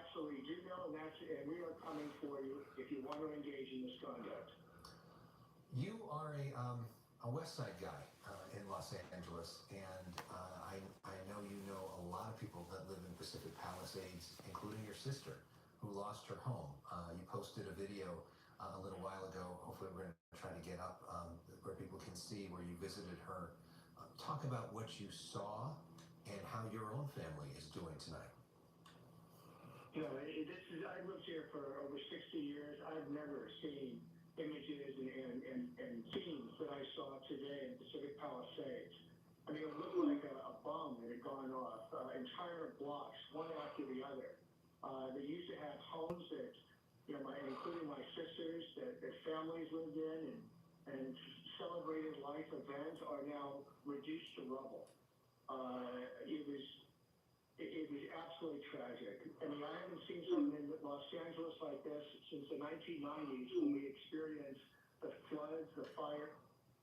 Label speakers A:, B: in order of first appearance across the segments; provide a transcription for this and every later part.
A: absolutely do know, and we are coming for you if you want to engage in this conduct.
B: You are a West Side guy in Los Angeles, and I know you know a lot of people that live in Pacific Palisades, including your sister, who lost her home. You posted a video a little while ago. Hopefully, we're going to try to get up where people can see where you visited her. Talk about what you saw and how your own family is doing tonight.
A: You know, I've lived here for over 60 years. I've never seen images and scenes that I saw today in Pacific Palisades. I mean, it looked like a bomb that had gone off. Entire blocks, one after the other. They used to have homes that, including my sisters, that families lived in and celebrated life events are now reduced to rubble. It was absolutely tragic. I mean, I haven't seen something in Los Angeles like this since the 1990s when we experienced the floods, the fire,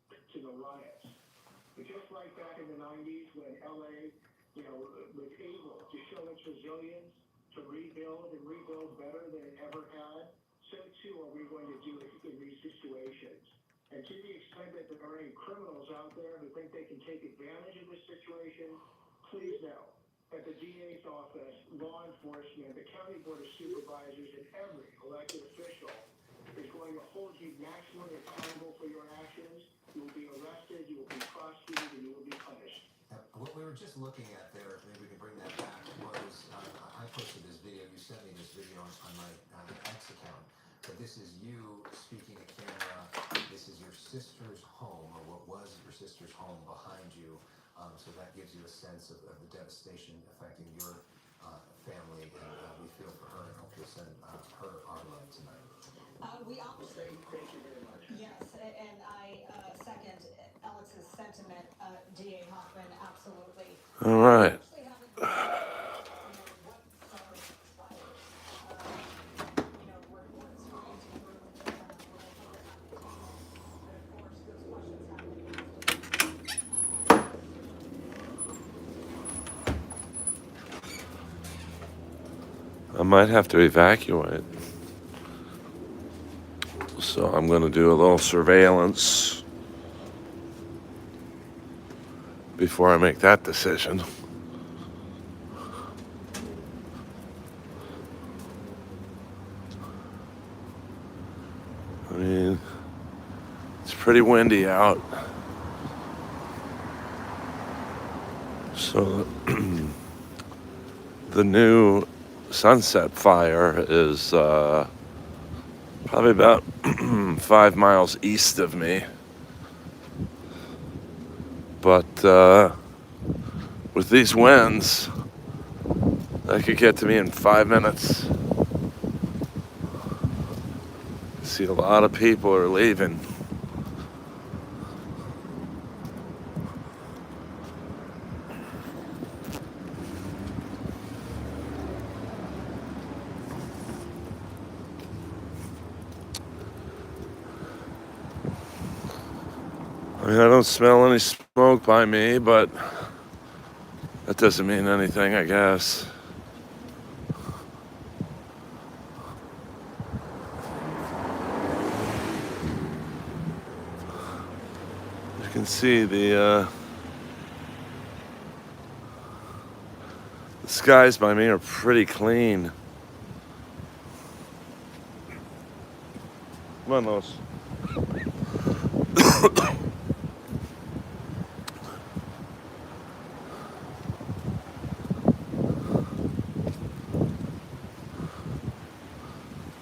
A: to the riots. But just like back in the 90s when LA, was able to show its resilience, to rebuild and rebuild better than it ever had, so too are we going to do it in these situations. And to the extent that there are any criminals out there who think they can take advantage of this situation, please know that the DA's office, law enforcement, the county board of supervisors, and every elected official is going to hold you maximally accountable for your actions. You will be arrested, you will be prosecuted, and you will be punished.
B: What we were just looking at there, maybe we can bring that back, was I posted this video. You sent me this video on my X account. But this is you speaking to camera. This is your sister's home, or what was your sister's home behind you. So that gives you a sense of the devastation affecting your family, and we feel for her and hope to send her our love tonight.
A: We obviously thank you very much.
C: Yes, and I second Alex's sentiment, D.A. Hoffman, absolutely.
D: All right. I might have to evacuate. So I'm going to do a little surveillance before I make that decision. I mean, it's pretty windy out. So the new Sunset fire is probably about 5 miles east of me. But with these winds, that could get to me in 5 minutes. See, a lot of people are leaving. I mean, I don't smell any smoke by me, but that doesn't mean anything, I guess. You can see the skies by me are pretty clean. Come on, Los.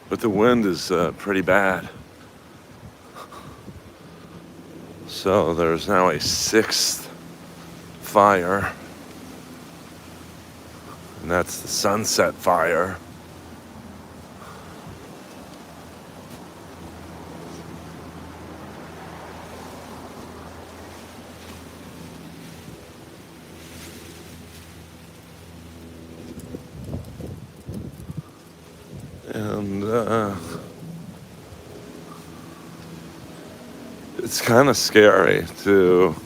D: But the wind is pretty bad. So there's now a 6th fire, and that's the Sunset fire. And it's kind of scary to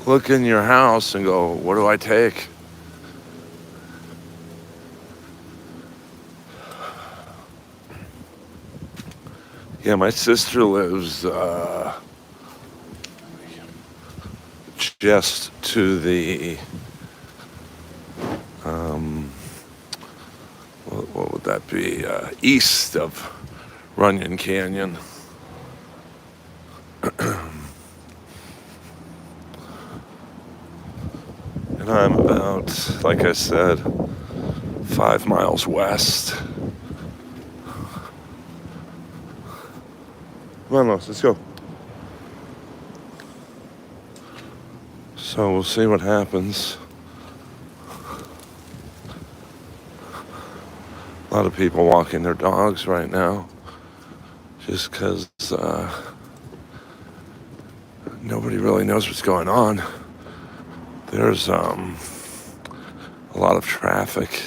D: look in your house and go, what do I take? Yeah, my sister lives just to the, what would that be? East of Runyon Canyon. And I'm about, like I said, 5 miles west. Come on, let's go. So we'll see what happens. A lot of people walking their dogs right now, just because nobody really knows what's going on. There's a lot of traffic.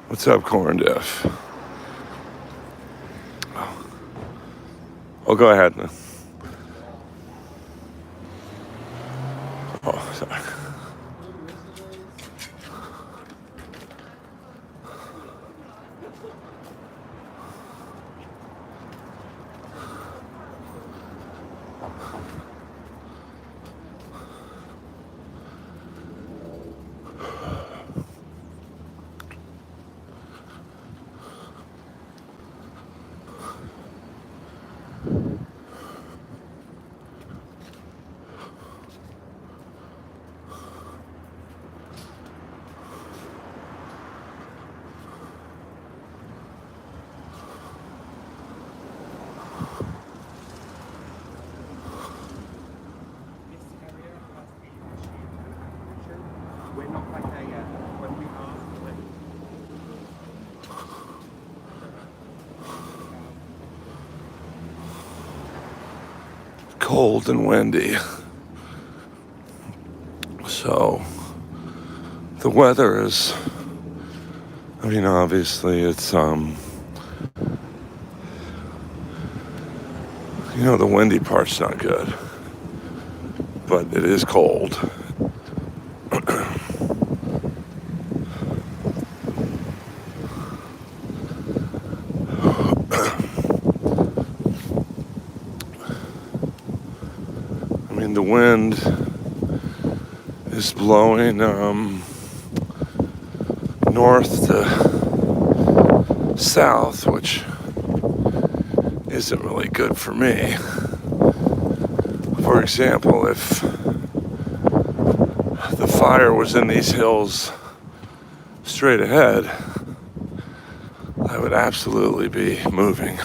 D: What's up, Corn Diff? Oh, go ahead. Oh, sorry.
E: We're not quite there yet. When we are,
D: Cold and windy. So the weather is, I mean, obviously it's, the windy part's not good, but it is cold. I mean, the wind is blowing north to south, which isn't really good for me. For example, if the fire was in these hills straight ahead, I would absolutely be moving.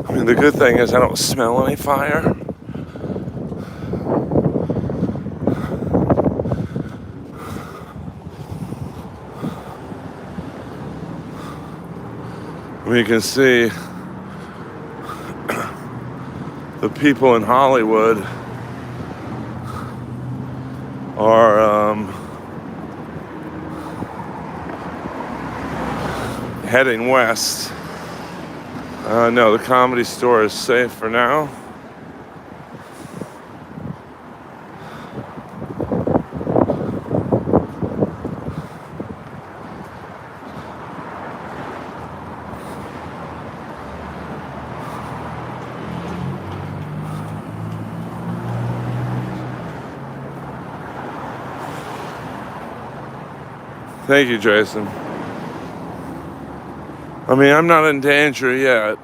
D: I mean, the good thing is I don't smell any fire. You can see the people in Hollywood are heading west. No, the Comedy Store is safe for now. Thank you, Jason. I mean, I'm not in danger yet.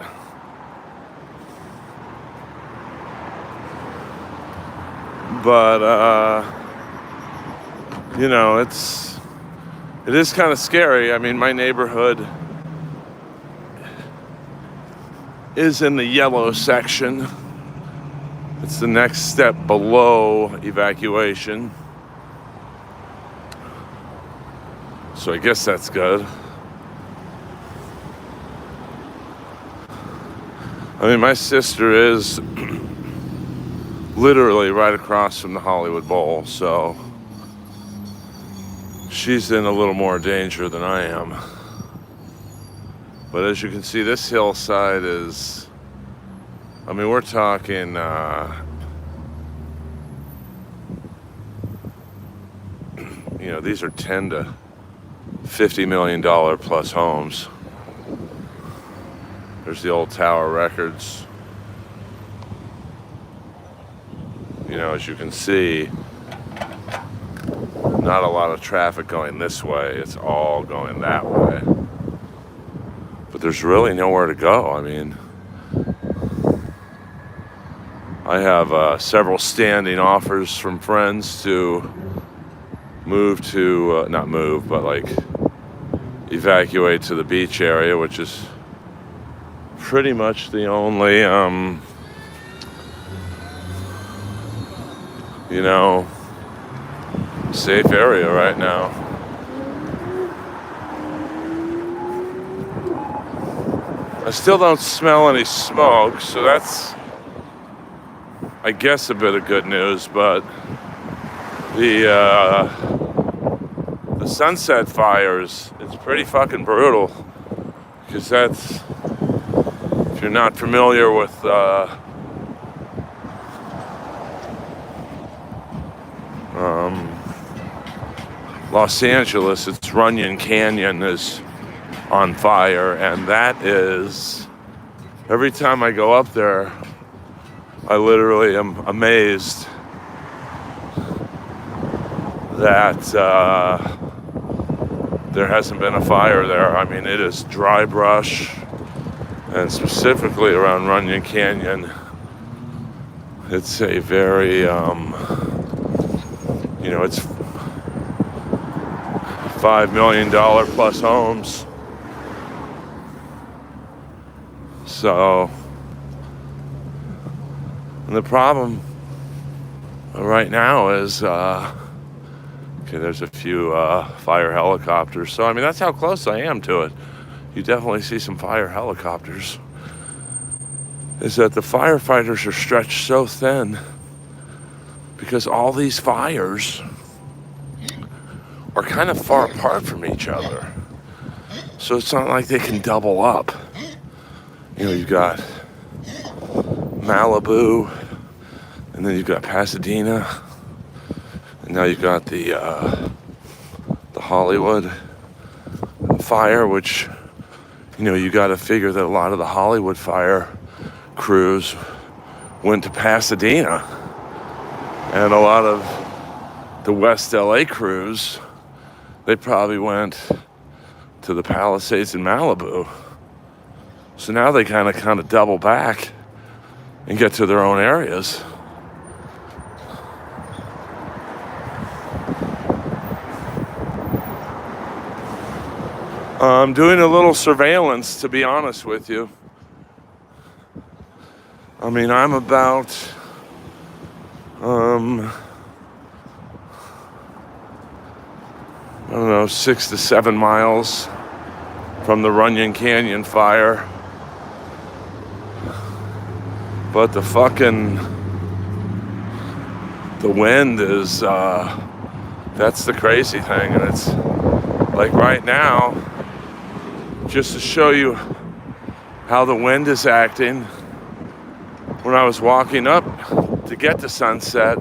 D: But, you know, it is kind of scary. I mean, my neighborhood is in the yellow section. It's the next step below evacuation. So I guess that's good. I mean, my sister is literally right across from the Hollywood Bowl, so she's in a little more danger than I am. But as you can see, this hillside is, I mean, we're talking, you know, these are 10 to $50 million plus homes. There's the old Tower Records. You know, as you can see, not a lot of traffic going this way. It's all going that way. But there's really nowhere to go. I mean, I have several standing offers from friends to move to, not move, but like evacuate to the beach area, which is pretty much the only, you know, safe area right now. I still don't smell any smoke, so that's, I guess, a bit of good news, but the Sunset fires, it's pretty fucking brutal, because that's, if you're not familiar with Los Angeles, it's Runyon Canyon is on fire, and that is, every time I go up there, I literally am amazed that there hasn't been a fire there. I mean, it is dry brush, and specifically around Runyon Canyon, it's a very, you know, it's $5 million plus homes. So, and the problem right now is, okay, there's a few fire helicopters. So, I mean, that's how close I am to it. You definitely see some fire helicopters. Is that the firefighters are stretched so thin because all these fires are kind of far apart from each other. So it's not like they can double up. You know, you've got Malibu, and then you've got Pasadena, and now you've got the Hollywood fire, which, you know, you got to figure that a lot of the Hollywood fire crews went to Pasadena, and a lot of the West LA crews, they probably went to the Palisades in Malibu. So now they kind of double back and get to their own areas. I'm doing a little surveillance, to be honest with you. I mean, I'm about, I don't know, 6 to 7 miles from the Runyon Canyon fire. But the wind is, that's the crazy thing. And it's like right now, just to show you how the wind is acting, when I was walking up to get to Sunset,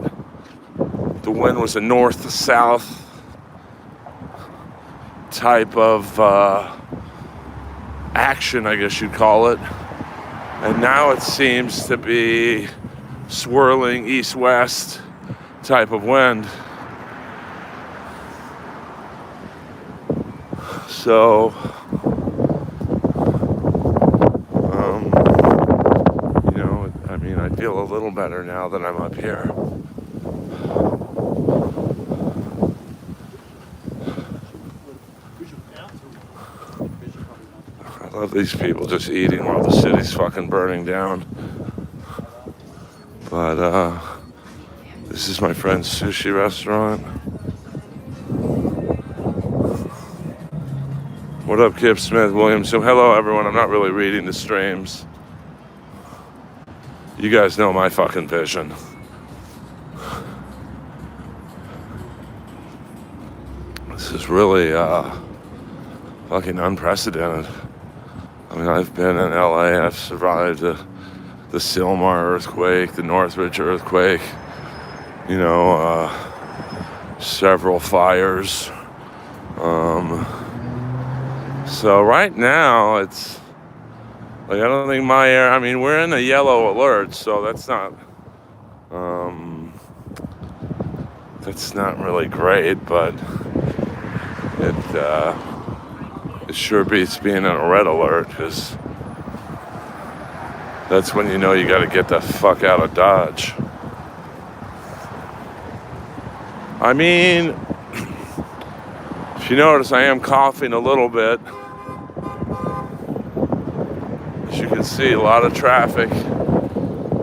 D: the wind was a north to south type of action, I guess you'd call it. And now it seems to be swirling east-west type of wind. So, you know, I mean, I feel a little better now that I'm up here. of these people just eating while the city's fucking burning down. But this is my friend's sushi restaurant. What up, Kip Smith Williams? So hello, everyone. I'm not really reading the streams. You guys know my fucking vision. This is really fucking unprecedented. I mean, I've been in LA. I've survived the Sylmar earthquake, the Northridge earthquake. You know, several fires. So right now it's like, I don't think my area, I mean, we're in a yellow alert, so that's not really great, but it sure beats being in a red alert, because that's when you know you got to get the fuck out of Dodge. I mean, if you notice, I am coughing a little bit. As you can see, a lot of traffic.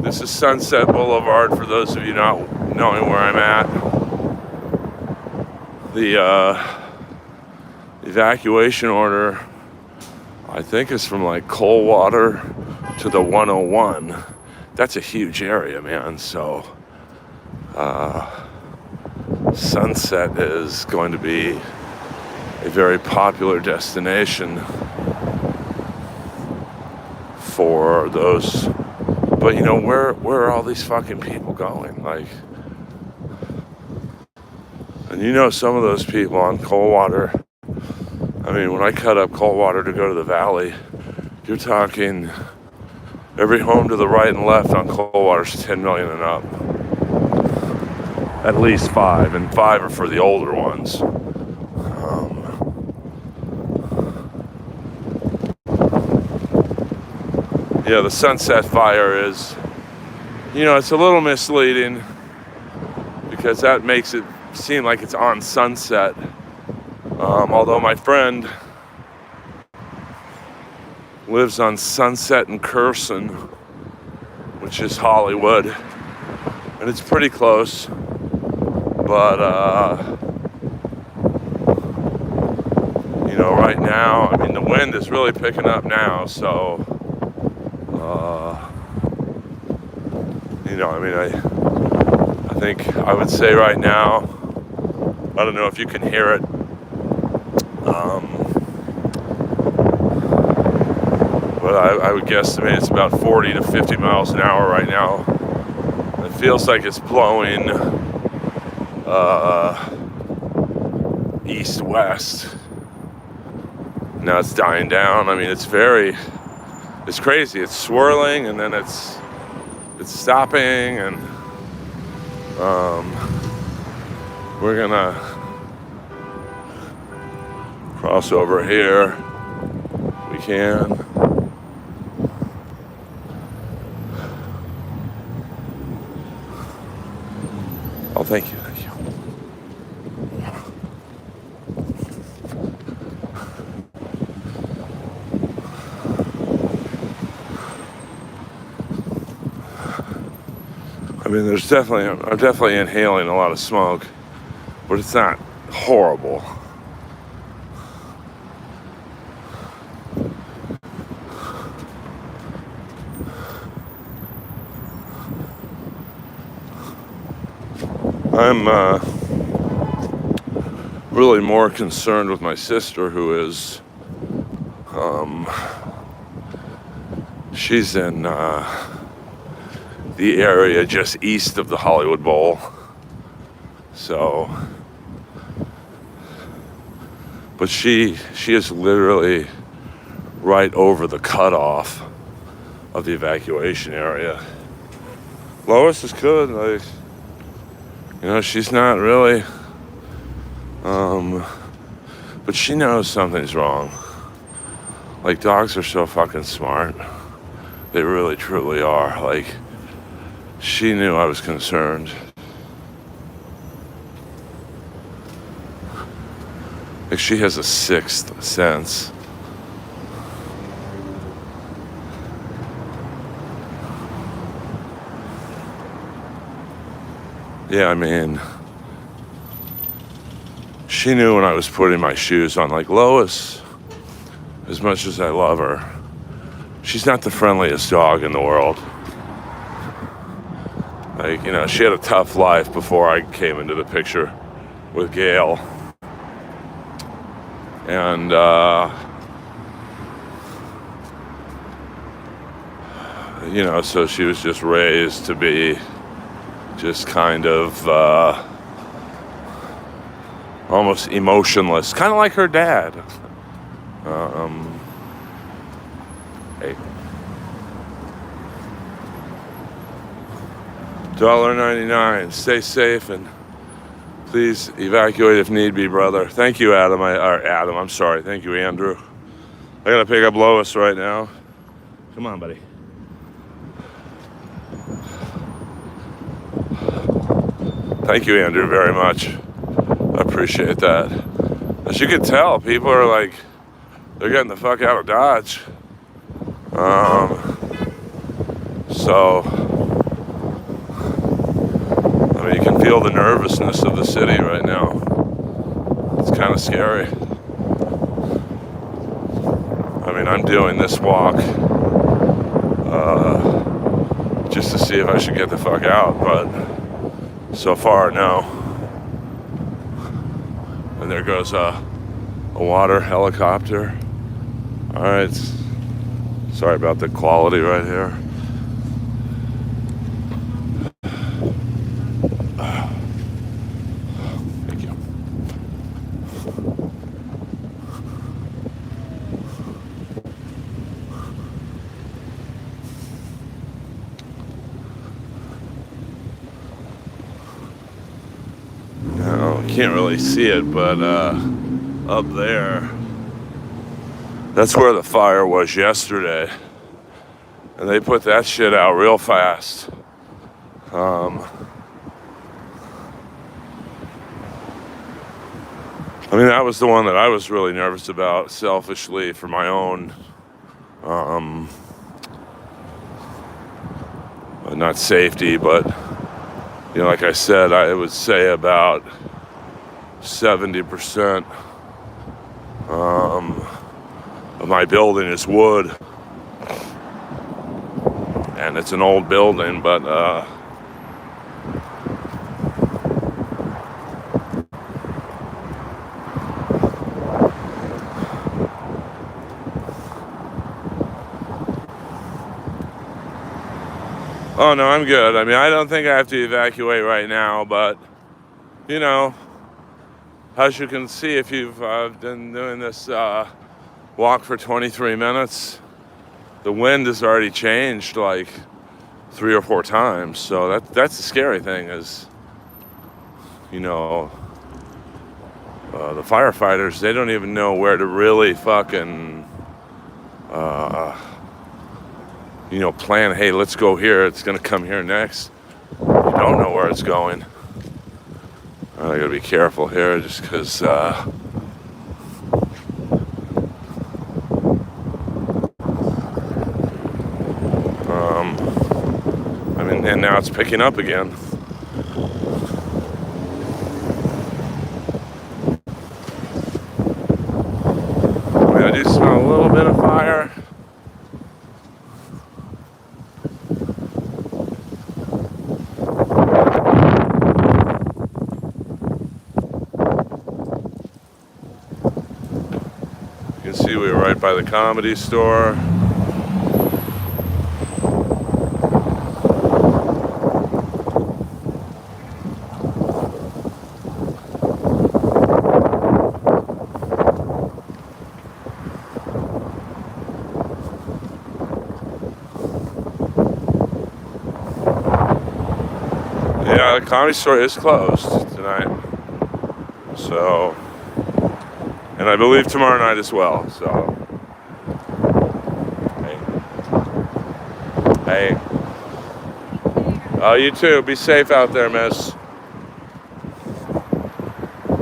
D: This is Sunset Boulevard, for those of you not knowing where I'm at. The evacuation order, I think, is from like Coldwater to the 101. That's a huge area, man. So Sunset is going to be a very popular destination for those. But you know, where are all these fucking people going? Like, and you know, some of those people on Coldwater, I mean, when I cut up Coldwater to go to the valley, you're talking every home to the right and left on Coldwater's 10 million and up. At least 5, and 5 are for the older ones. Yeah, the Sunset fire is, you know, it's a little misleading because that makes it seem like it's on Sunset. Although my friend lives on Sunset and Curson, which is Hollywood, and it's pretty close. But, you know, right now, I mean, the wind is really picking up now, so, you know, I mean, I think I would say right now, I don't know if you can hear it, but I would guesstimate it's about 40 to 50 miles an hour right now. It feels like it's blowing east-west. Now it's dying down. I mean, it's crazy. It's swirling, and then it's stopping, and we're gonna cross over here. We can. Oh, thank you. I mean, I'm definitely inhaling a lot of smoke, but it's not horrible. I'm really more concerned with my sister, who is, she's in the area just east of the Hollywood Bowl. So, but she is literally right over the cutoff of the evacuation area. Lois is good, like, you know, she's not really, but she knows something's wrong. Like, dogs are so fucking smart. They really, truly are. Like, she knew I was concerned. Like, she has a sixth sense. yeah, I mean, she knew when I was putting my shoes on. Like, Lois, as much as I love her, she's not the friendliest dog in the world. Like, you know, she had a tough life before I came into the picture with Gail. And, you know, so she was just raised to be just kind of almost emotionless, kind of like her dad. Hey. $1.99. Stay safe and please evacuate if need be, brother. Thank you, Adam. I'm sorry. Thank you, Andrew. I gotta pick up Lois right now. Come on, buddy. Thank you, Andrew, very much. I appreciate that. As you can tell, people are like, they're getting the fuck out of Dodge. So, I mean, you can feel the nervousness of the city right now. It's kind of scary. I mean, I'm doing this walk just to see if I should get the fuck out, but so far, no. And there goes a water helicopter. All right. Sorry about the quality right here. Thank you. Now, can't really see it, but up there, that's where the fire was yesterday. And they put that shit out real fast. I mean, that was the one that I was really nervous about, selfishly, for my own, not safety, but, you know, like I said, I would say about 70% of my building is wood. And it's an old building, but oh no, I'm good. I mean, I don't think I have to evacuate right now, but you know, as you can see, if you've been doing this walk for 23 minutes, the wind has already changed like 3 or 4 times. So that's the scary thing is, you know, the firefighters, they don't even know where to really fucking, you know, plan, hey, let's go here. It's going to come here next. You don't know where it's going. I got to be careful here just because, I mean, and now it's picking up again. I mean, I do smell a little bit of fire. You can see we were right by the Comedy Store. Yeah, the Comedy Store is closed tonight. So, and I believe tomorrow night as well, so. Hey. Oh, you too. Be safe out there, miss.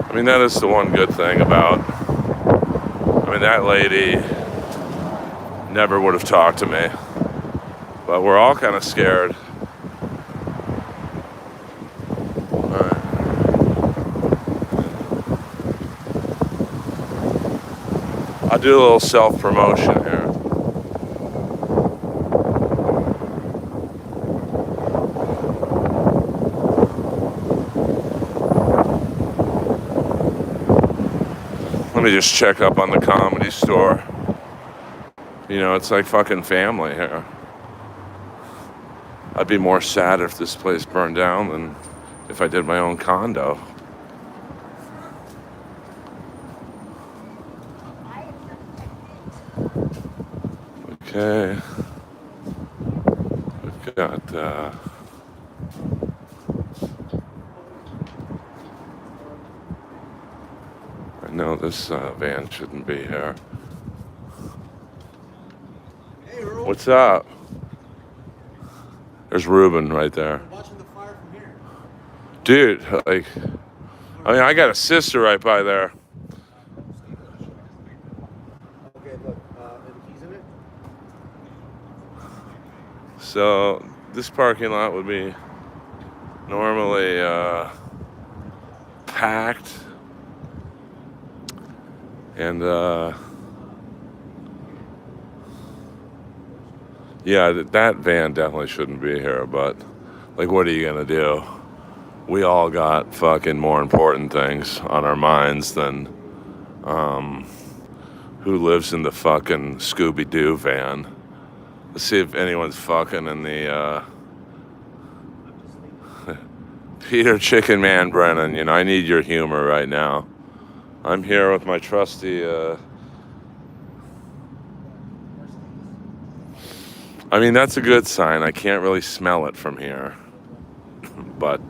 D: I mean, that is the one good thing about, I mean, that lady never would have talked to me. But we're all kind of scared. I'll do a little self-promotion here. Let me just check up on the Comedy Store. You know, it's like fucking family here. I'd be more sad if this place burned down than if I did my own condo. Okay. We've got, I know this van shouldn't be here.
E: Hey, Earl.
D: What's up? There's Ruben right there.
E: I'm watching the fire from here.
D: Dude, like, I mean, I got a sister right by there.
E: Okay, look, the keys in it?
D: So this parking lot would be normally packed, and yeah, that van definitely shouldn't be here, but like, what are you gonna do? We all got fucking more important things on our minds than who lives in the fucking Scooby-Doo van. Let's see if anyone's fucking in the Peter Chicken Man Brennan. You know, I need your humor right now. I'm here with my trusty I mean, that's a good sign. I can't really smell it from here. But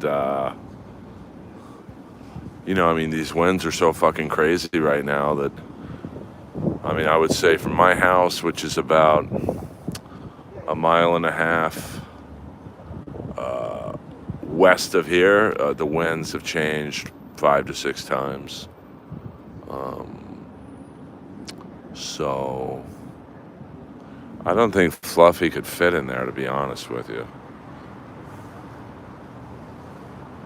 D: you know, I mean, these winds are so fucking crazy right now that, I mean, I would say from my house, which is about 1.5 miles west of here, the winds have changed 5 to 6 times. So I don't think Fluffy could fit in there, to be honest with you.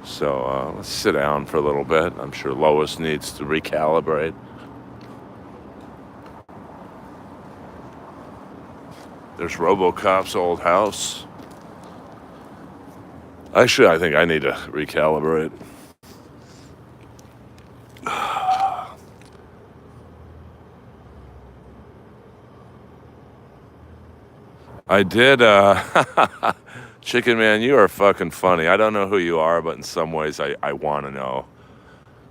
D: So let's sit down for a little bit. I'm sure Lois needs to recalibrate. There's RoboCop's old house. Actually, I think I need to recalibrate. I did, Chicken Man, you are fucking funny. I don't know who you are, but in some ways I want to know,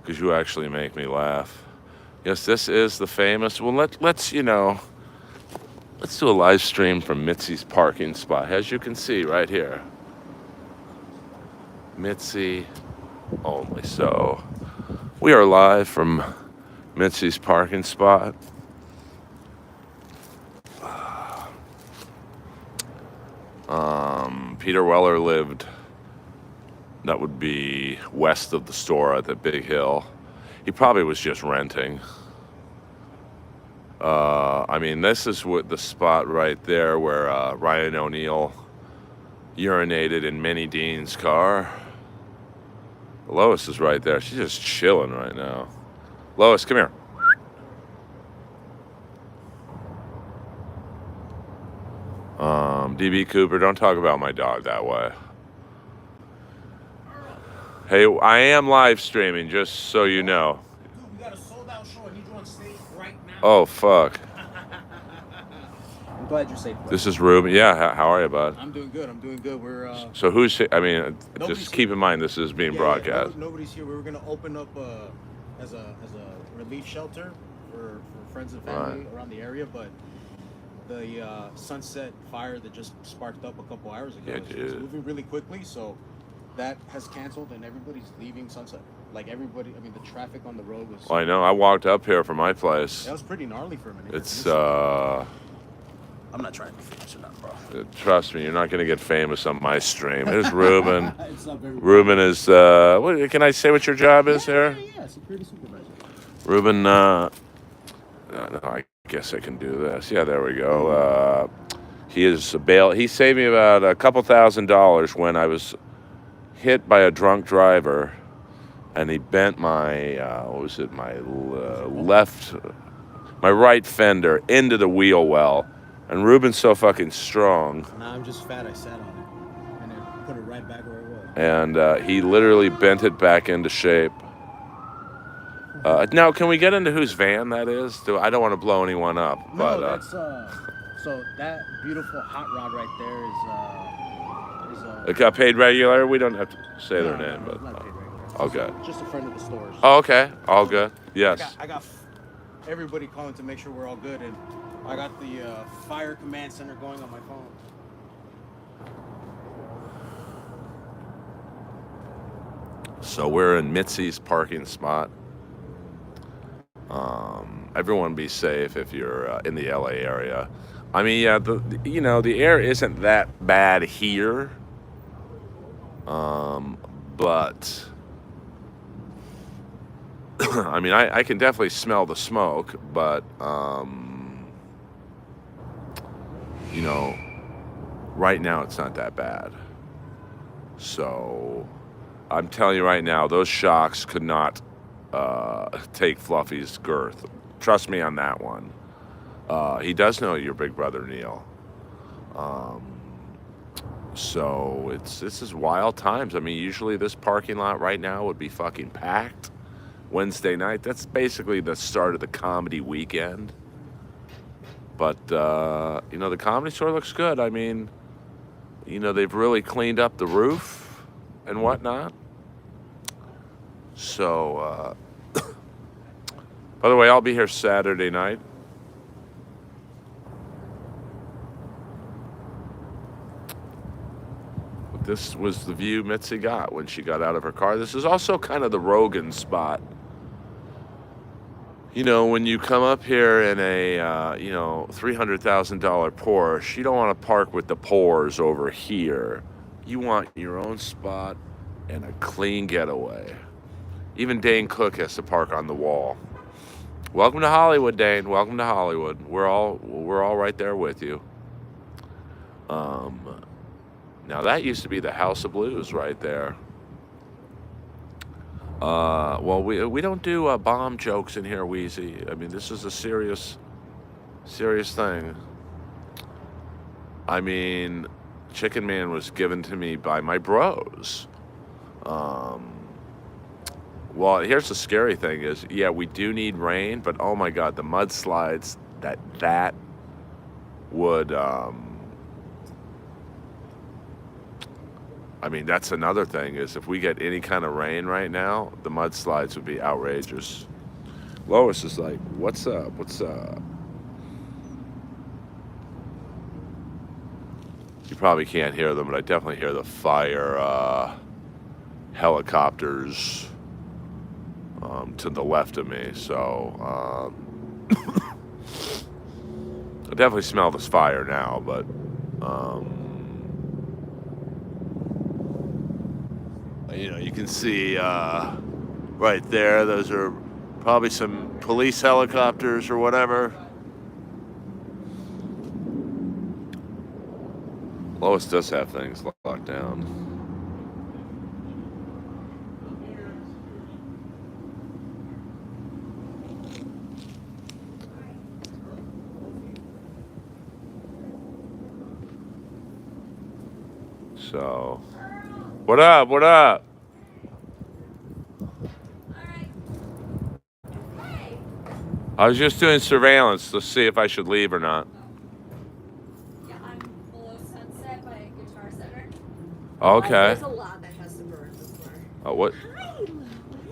D: because you actually make me laugh. Yes, this is the famous, well, let's, you know, let's do a live stream from Mitzi's parking spot, as you can see right here. Mitzi only. So we are live from Mitzi's parking spot. Peter Weller lived, that would be west of the store at the big hill. He probably was just renting. I mean, this is what the spot right there where Ryan O'Neal urinated in Minnie Dean's car. Lois is right there. She's just chilling right now. Lois, come here. DB Cooper, don't talk about my dog that way. Hey, I am live streaming, just so you know.
E: Dude, we got a sold-out show. I need you on stage right now.
D: Oh, fuck.
E: I'm glad you're safe.
D: This is Ruben. Yeah, how are you, bud?
E: I'm doing good. We're
D: So who's, I mean,
E: Nobody's
D: just keep in mind this is being broadcast.
E: nobody's here. We were gonna open up as a relief shelter for friends and family around the area, but the Sunset fire that just sparked up a couple hours ago is moving really quickly, so that has canceled and everybody's leaving Sunset. Like everybody, I mean, the traffic on the road was.
D: Well, I know. I walked up here from my place.
E: That was pretty gnarly for a minute.
D: It's
E: I'm not trying to be famous or not, bro.
D: Trust me, you're not going to get famous on my stream. Here's Ruben.
E: It's not very.
D: Ruben is. What, can I say what your job is here?
E: Yeah, security supervisor.
D: Ruben. No, I guess I can do this. Yeah, there we go. He is a bail. He saved me about a couple $1,000s when I was hit by a drunk driver, and he bent my what was it? My left. my right fender into the wheel well. And Ruben's so fucking strong.
E: Now I'm just fat. I sat on it and it put it right back where it was.
D: And he literally bent it back into shape. Now, can we get into whose van that is? I don't want to blow anyone up.
E: No,
D: but
E: that's so that beautiful hot rod right there is
D: it got paid regular. We don't have to say their name,
E: no,
D: but
E: not paid regular.
D: okay.
E: Just a friend of the stores.
D: Oh, okay, all good. Yes.
E: I got everybody calling to make sure we're all good, and I got the fire command center going on my phone.
D: So we're in Mitzi's parking spot. Everyone be safe if you're in the LA area. I mean, yeah, the air isn't that bad here. But I mean, I can definitely smell the smoke, but right now it's not that bad. So I'm telling you right now, those shocks could not take Fluffy's girth. Trust me on that one. He does know your big brother Neil. So this is wild times. I mean, usually this parking lot right now would be fucking packed. Wednesday night, that's basically the start of the comedy weekend. But the Comedy Store looks good. I mean, they've really cleaned up the roof and whatnot. So, by the way, I'll be here Saturday night. But this was the view Mitzi got when she got out of her car. This is also kind of the Rogan spot. When you come up here in a, $300,000 Porsche, you don't want to park with the pores over here. You want your own spot and a clean getaway. Even Dane Cook has to park on the wall. Welcome to Hollywood, Dane. Welcome to Hollywood. We're all right there with you. Now that used to be the House of Blues right there. Well, we don't do bomb jokes in here, Wheezy. I mean, this is a serious thing. I mean, Chicken Man was given to me by my bros. Well, here's the scary thing is, yeah, we do need rain, but oh my God, the mudslides that would, I mean, that's another thing is if we get any kind of rain right now, the mudslides would be outrageous. Lois is like, what's up? You probably can't hear them, but I definitely hear the fire helicopters to the left of me. So I definitely smell this fire now, but you can see right there, those are probably some police helicopters or whatever. Lois does have things locked down. So, what up? I was just doing surveillance to see if I should leave or not.
F: Yeah, I'm below Sunset by Guitar Center.
D: Okay.
F: There's a lot that has to burn before.
D: Oh, what?
F: Hi, Lois.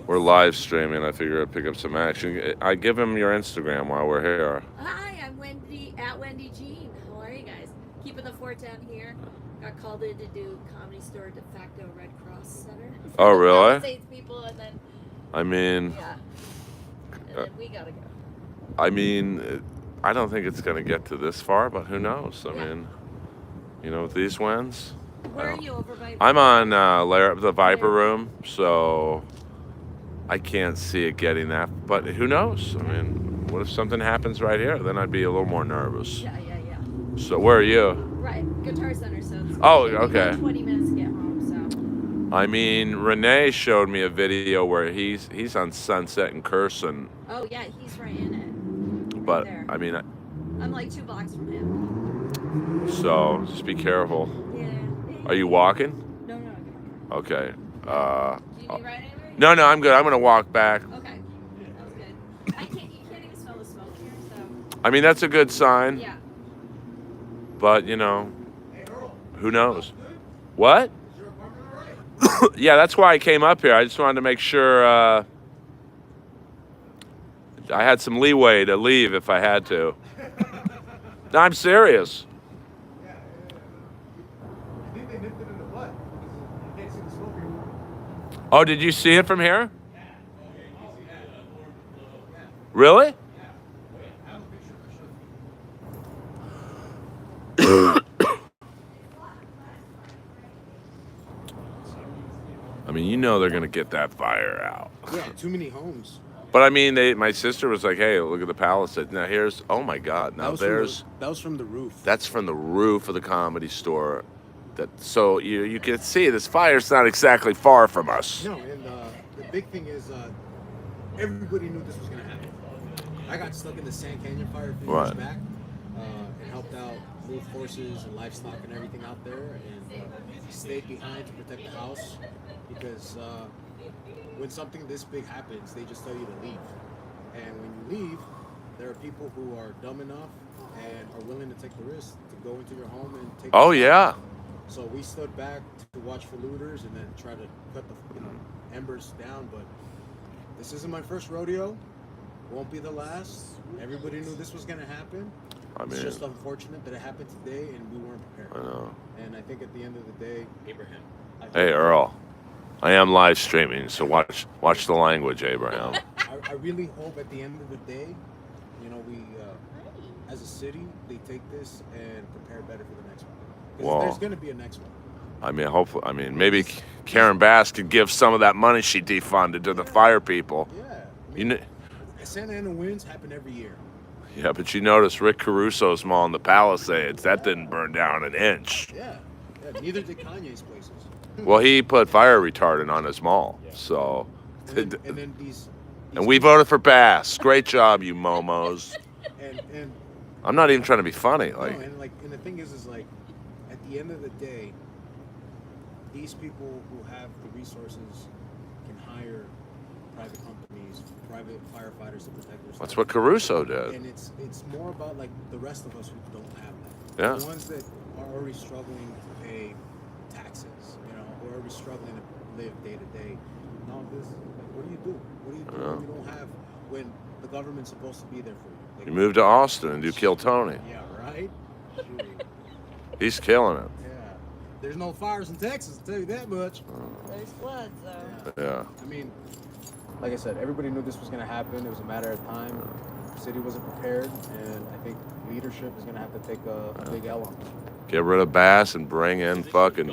D: We're live streaming. I figure I'd pick up some action. I give him your Instagram while we're here.
F: Hi, I'm Wendy at Wendy Jean. How are you guys? Keeping the fort down here. Got called in to do Comedy Store de facto Red Cross Center.
D: Oh, really?
F: States people, and then
D: I mean,
F: yeah, and then we gotta go.
D: I mean, I don't think it's going to get to this far, but who knows? I mean, with these wins.
F: Where are you over by?
D: I'm on the Viper Room, so I can't see it getting that. But who knows? I mean, what if something happens right here? Then I'd be a little more nervous.
F: Yeah.
D: So where are you?
F: Right, Guitar Center. So it's
D: okay.
F: 20 minutes to get home. So.
D: I mean, Renee showed me a video where he's on Sunset and Curson.
F: Oh yeah, he's right in it.
D: but
F: there.
D: I mean,
F: I'm like 2 blocks from him.
D: so just be careful.
F: Yeah.
D: Are you walking?
F: No, no.
D: Okay.
F: Do you need ride anywhere?
D: No, I'm good. I'm gonna walk back.
F: Okay. That was good. You can't even smell the smoke here, so.
D: I mean, that's a good sign.
F: Yeah.
D: But you know, who knows? What? Yeah, that's why I came up here. I just wanted to make sure I had some leeway to leave if I had to. No, I'm serious. Oh, did you see it from here? Really? I mean, you know they're gonna get that fire out.
E: Yeah, too many homes.
D: But I mean, my sister was like, "Hey, look at the Palisades." Now here's, oh my God, now there's.
E: That was from the roof.
D: That's from the roof of the Comedy Store. So you can see this fire's not exactly far from us.
E: No, and the big thing is everybody knew this was gonna happen. I got stuck in the Sand Canyon fire a few years back and helped out move horses and livestock and everything out there, and stayed behind to protect the house because when something this big happens, they just tell you to leave. And when you leave, there are people who are dumb enough and are willing to take the risk to go into your home and take.
D: Oh yeah.
E: So we stood back to watch for looters and then try to cut the embers down. But this isn't my first rodeo. Won't be the last. Everybody knew this was gonna happen.
D: I mean,
E: it's just unfortunate that it happened today and we weren't prepared.
D: I know.
E: And I think at the end of the day, Abraham.
D: Hey Earl, I am live streaming, so watch the language, Abraham.
E: I really hope at the end of the day, you know, we as a city, they take this and prepare better for the next one. Because there's going to be a next one.
D: I mean, hopefully. I mean, maybe Karen Bass could give some of that money she defunded to the fire people.
E: Yeah. I mean, Santa Ana winds happen every year.
D: Yeah, but you notice Rick Caruso's mall in the Palisades, that didn't burn down an inch.
E: Yeah. Neither did Kanye's places.
D: Well, he put fire retardant on his mall, so.
E: And then these
D: and we voted for Bass. Great job, you momos.
E: And
D: I'm not even trying to be funny. Like.
E: No, and the thing is like, at the end of the day, these people who have the resources can hire private companies, private firefighters to protect themselves.
D: That's what Caruso did.
E: And it's more about like the rest of us who don't have that.
D: Yeah.
E: The ones that are already struggling to pay taxes, you know, who are already struggling to live day to day. Now this, like, what do you do? What do you do when you don't have, when the government's supposed to be there for you? Like,
D: You move to Austin and do Kill Tony.
E: Yeah, right? Shoot.
D: He's killing it.
E: Yeah. There's no fires in Texas, I'll tell you that much.
F: There's floods, though.
D: Yeah.
E: I mean, like I said, everybody knew this was going to happen. It was a matter of time. The city wasn't prepared, and I think leadership is going to have to take a big L on it.
D: Get rid of Bass and bring in fucking.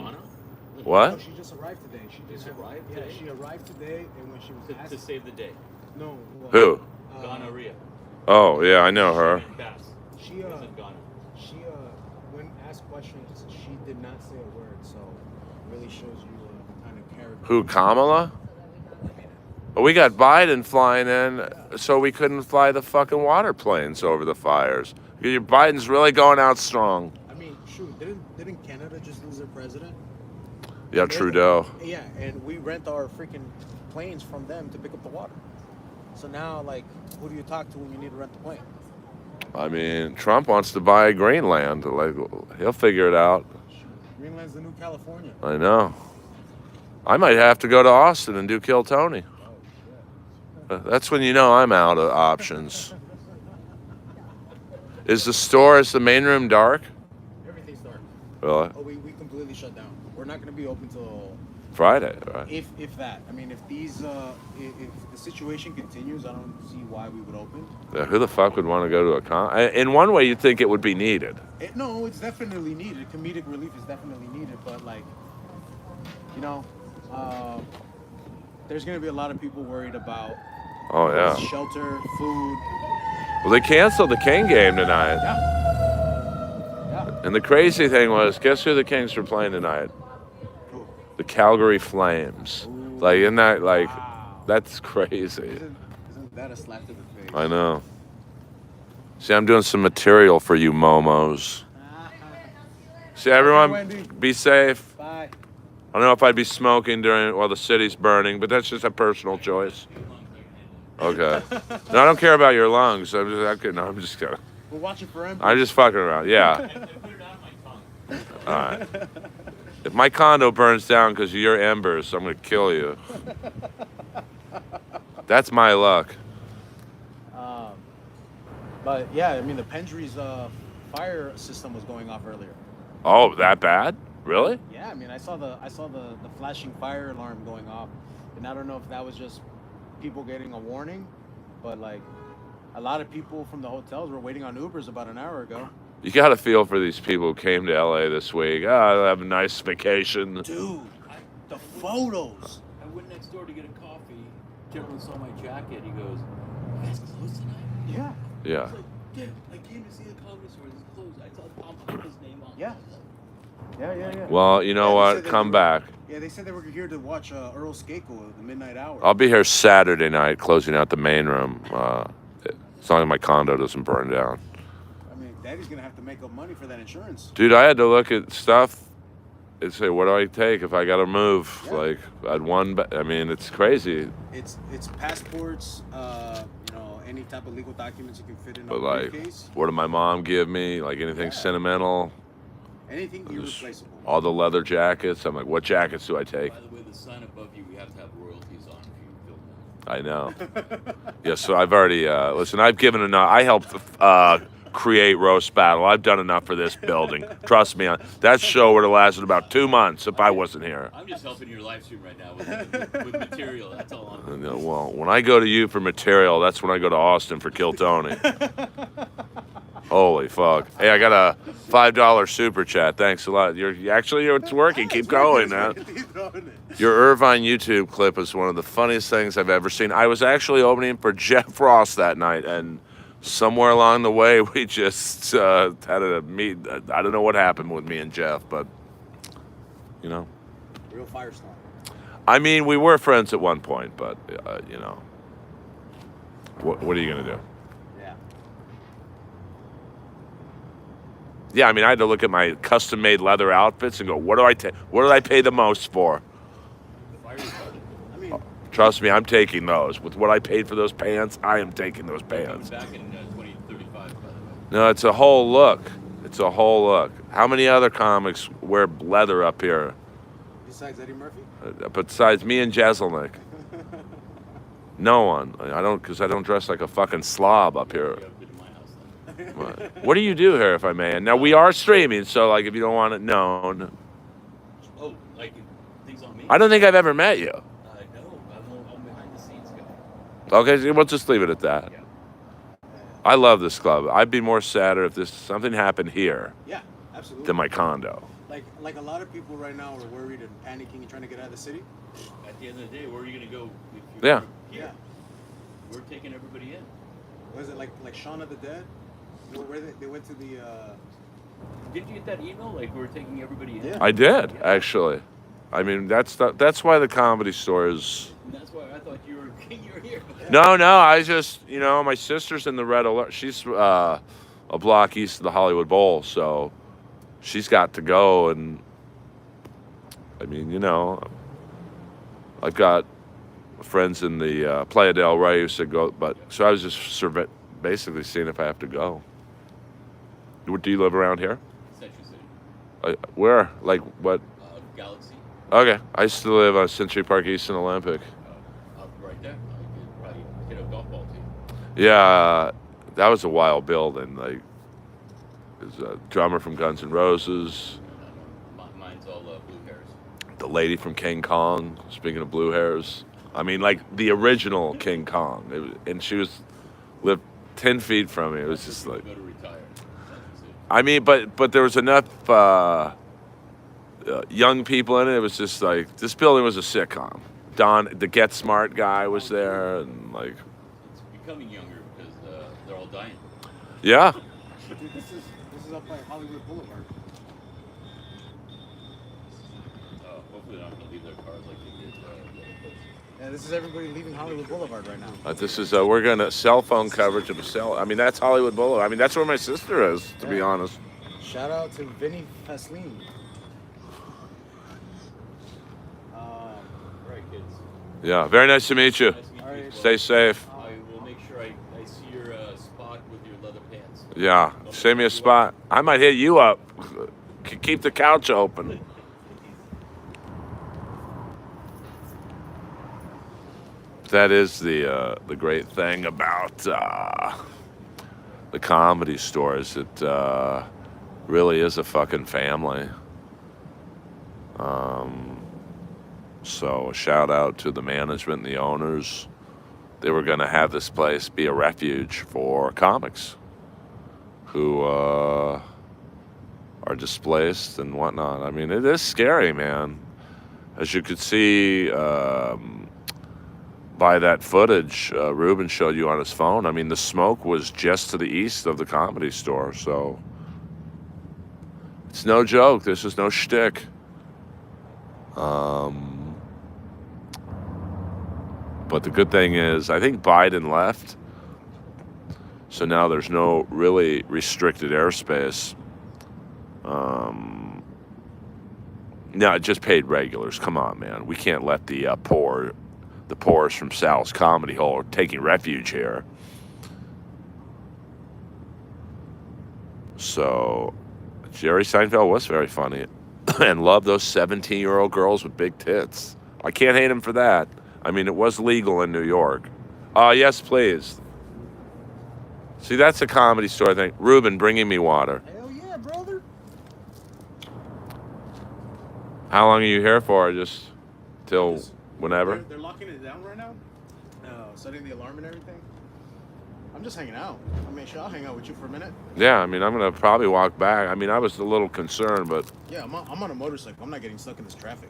D: What?
E: No, she just arrived today. She just arrived today? Yeah, she arrived today, and when she was asked...
G: To save the day.
E: No.
D: Who?
G: Gonorrhea.
D: Oh, yeah, I know her.
G: Bass.
E: She, when asked questions, she did not say a word, so it really shows you the kind of character...
D: Who, Kamala? Well, we got Biden flying in, so we couldn't fly the fucking water planes over the fires. Biden's really going out strong.
E: I mean, shoot, didn't Canada just lose their president?
D: Yeah, Trudeau.
E: Yeah, and we rent our freaking planes from them to pick up the water. So now, like, who do you talk to when you need to rent the plane?
D: I mean, Trump wants to buy Greenland. Like, he'll figure it out.
E: Greenland's the new California.
D: I know. I might have to go to Austin and do Kill Tony. That's when you know I'm out of options. Is the main room dark?
E: Everything's dark.
D: Really?
E: Oh, we completely shut down. We're not going to be open till
D: Friday, right?
E: If that. I mean, if the situation continues, I don't see why we would open.
D: Who the fuck would want to go to a con? In one way, you'd think it would be needed.
E: No, it's definitely needed. Comedic relief is definitely needed, but like, you know, there's going to be a lot of people worried about shelter, food.
D: Well, they canceled the King game tonight.
E: Yeah.
D: And the crazy thing was, guess who the Kings were playing tonight?
E: Who?
D: The Calgary Flames.
E: Ooh.
D: Like, isn't that like,
E: wow.
D: that's crazy.
E: Isn't that a slap to the face?
D: I know. See, I'm doing some material for you, momos. See, everyone,
E: Wendy.
D: be safe.
E: Bye.
D: I don't know if I'd be smoking while the city's burning, but that's just a personal choice. Okay. No, I don't care about your lungs. I'm just kidding.
E: We're watching for empty.
D: I'm just fucking around. Yeah. All right. If my condo burns down because of your embers, I'm gonna kill you. That's my luck.
E: But yeah, I mean the Pendry's fire system was going off earlier.
D: Oh, that bad? Really?
E: Yeah, I mean I saw the flashing fire alarm going off, and I don't know if that was just people getting a warning, but like a lot of people from the hotels were waiting on Ubers about an hour ago.
D: You got to feel for these people who came to LA this week. I'll have a nice vacation.
E: Dude, the photos.
G: I went next door to get a coffee. Gentleman saw my jacket. He goes, "You guys closed tonight?"
E: Yeah.
D: Yeah.
G: I was like, "Dude, I came to see the comedy store. It's closed." I saw Tom Hanks' name on.
E: Yeah. Yeah.
D: Well, you know
E: Yeah, they
D: what?
E: said
D: Come back.
E: Yeah, they said they were here to watch Earl Skakel at the midnight hour.
D: I'll be here Saturday night, closing out the main room. As long as my condo doesn't burn down.
E: I mean, Daddy's gonna have to make up money for that insurance.
D: Dude, I had to look at stuff and say, what do I take if I got to move?
E: Yeah.
D: Like, I mean, it's crazy.
E: It's passports, any type of legal documents you can fit in
D: But,
E: a
D: like,
E: briefcase.
D: what did my mom give me? Like, anything
E: Yeah.
D: sentimental?
E: Anything
D: Just
E: irreplaceable.
D: all the leather jackets. I'm like, what jackets do I take?
G: By the way, the sign above you, we have to have royalties on if you film that.
D: I know. Yeah, so I've already, listen, I've given enough. I helped create Roast Battle. I've done enough for this building. Trust me, that show would have lasted about 2 months if I wasn't here.
G: I'm just helping your live stream right now with material. That's all I'm doing.
D: Well, when I go to you for material, that's when I go to Austin for Kill Tony. Holy fuck. Hey, I got a $5 super chat. Thanks a lot. It's working. Keep going, man. Your Irvine YouTube clip is one of the funniest things I've ever seen. I was actually opening for Jeff Ross that night, and somewhere along the way, we just had a meet. I don't know what happened with me and Jeff, but, you know.
E: Real firestorm.
D: I mean, we were friends at one point, but, you know. What are you going to do?
E: Yeah.
D: Yeah, I mean, I had to look at my custom-made leather outfits and go, what did I pay the most for?
G: The fire started.
E: I mean,
D: Trust me, I'm taking those. With what I paid for those pants, I am taking those pants.
G: Back in 2035, by the way.
D: No, it's a whole look. It's a whole look. How many other comics wear leather up here?
E: besides Eddie Murphy?
D: Besides me and Jeselnik. No one. Because I don't dress like a fucking slob up here. What do you do here, if I may? And now we are streaming, so like if you don't want it known.
G: Oh, like things on me?
D: I don't think I've ever met you.
G: No, I'm behind the scenes guy.
D: Okay, so we'll just leave it at that.
G: Yeah.
D: I love this club. I'd be more sadder if something happened here
E: Yeah, absolutely.
D: than my condo.
E: Like a lot of people right now are worried and panicking and trying to get out of the city.
G: At the end of the day, where are you gonna go? If
D: Yeah.
G: Here?
E: Yeah.
G: We're taking everybody in.
E: Was it like Shaun of the Dead? Where they went to the.
G: Did you get that email? Like we're taking everybody in.
E: Yeah.
D: I did, actually. I mean, that's why the Comedy Store is...
G: And that's why I thought you were here.
D: No, I just, my sister's in the Red Alert. She's a block east of the Hollywood Bowl, so she's got to go. And, I mean, I've got friends in the Playa del Rey who said go, so I was just basically seeing if I have to go. Do you live around here?
G: Century City.
D: Where? Like, what?
G: Galaxy.
D: Okay, I used to live on Century Park East and Olympic.
G: Right there. I could probably hit a golf ball team.
D: Yeah, that was a wild building. Like, there's a drummer from Guns N' Roses,
G: Mine's all blue hairs.
D: the lady from King Kong. Speaking of blue hairs, I mean, like the original King Kong, and she lived 10 feet from me. It was just like,
G: Go to retire.
D: I mean, but there was enough young people in it. It was just like this building was a sitcom. Don, the Get Smart guy, was there, and like,
G: It's becoming younger because they're all dying.
D: yeah.
E: Dude, this is up by Hollywood Boulevard.
G: Hopefully Hopefully, they're not gonna leave their cars like they did.
E: Yeah, this is everybody leaving Hollywood Boulevard right now.
D: This is we're gonna cell phone coverage of a cell. I mean, that's Hollywood Boulevard. I mean, that's where my sister is, to be
E: Yeah.
D: honest.
E: Shout out to Vinny Faslin.
G: All right, kids.
D: Yeah, very nice to meet you.
G: Nice to meet
E: All
G: you
E: right.
G: as well.
D: Stay safe.
G: I will make sure I see your spot with your leather pants.
D: Yeah, save me a spot. I might hit you up. Keep the couch open. That is the great thing about the Comedy Store is it really is a fucking family. So a shout out to the management and the owners. They were going to have this place be a refuge for comics who are displaced and whatnot. I mean, it is scary, man. As you could see by that footage Ruben showed you on his phone, I mean, the smoke was just to the east of the Comedy Store, so it's no joke. This is no shtick. But the good thing is, I think Biden left, so now there's no really restricted airspace. No, just paid regulars. Come on, man. We can't let the poorest from Sal's Comedy Hole taking refuge here. So, Jerry Seinfeld was very funny and loved those 17-year-old girls with big tits. I can't hate him for that. I mean, it was legal in New York. Yes, please. See, that's a Comedy Store thing. Ruben, bringing me water.
E: Hell yeah, brother.
D: How long are you here for? Just till whenever?
E: They're locking it down right now. Setting the alarm and everything. I'm just hanging out. I mean, sure, I'll hang out with you for a minute.
D: Yeah, I mean, I'm going to probably walk back. I mean, I was a little concerned, but...
E: Yeah, I'm on a motorcycle. I'm not getting stuck in this traffic.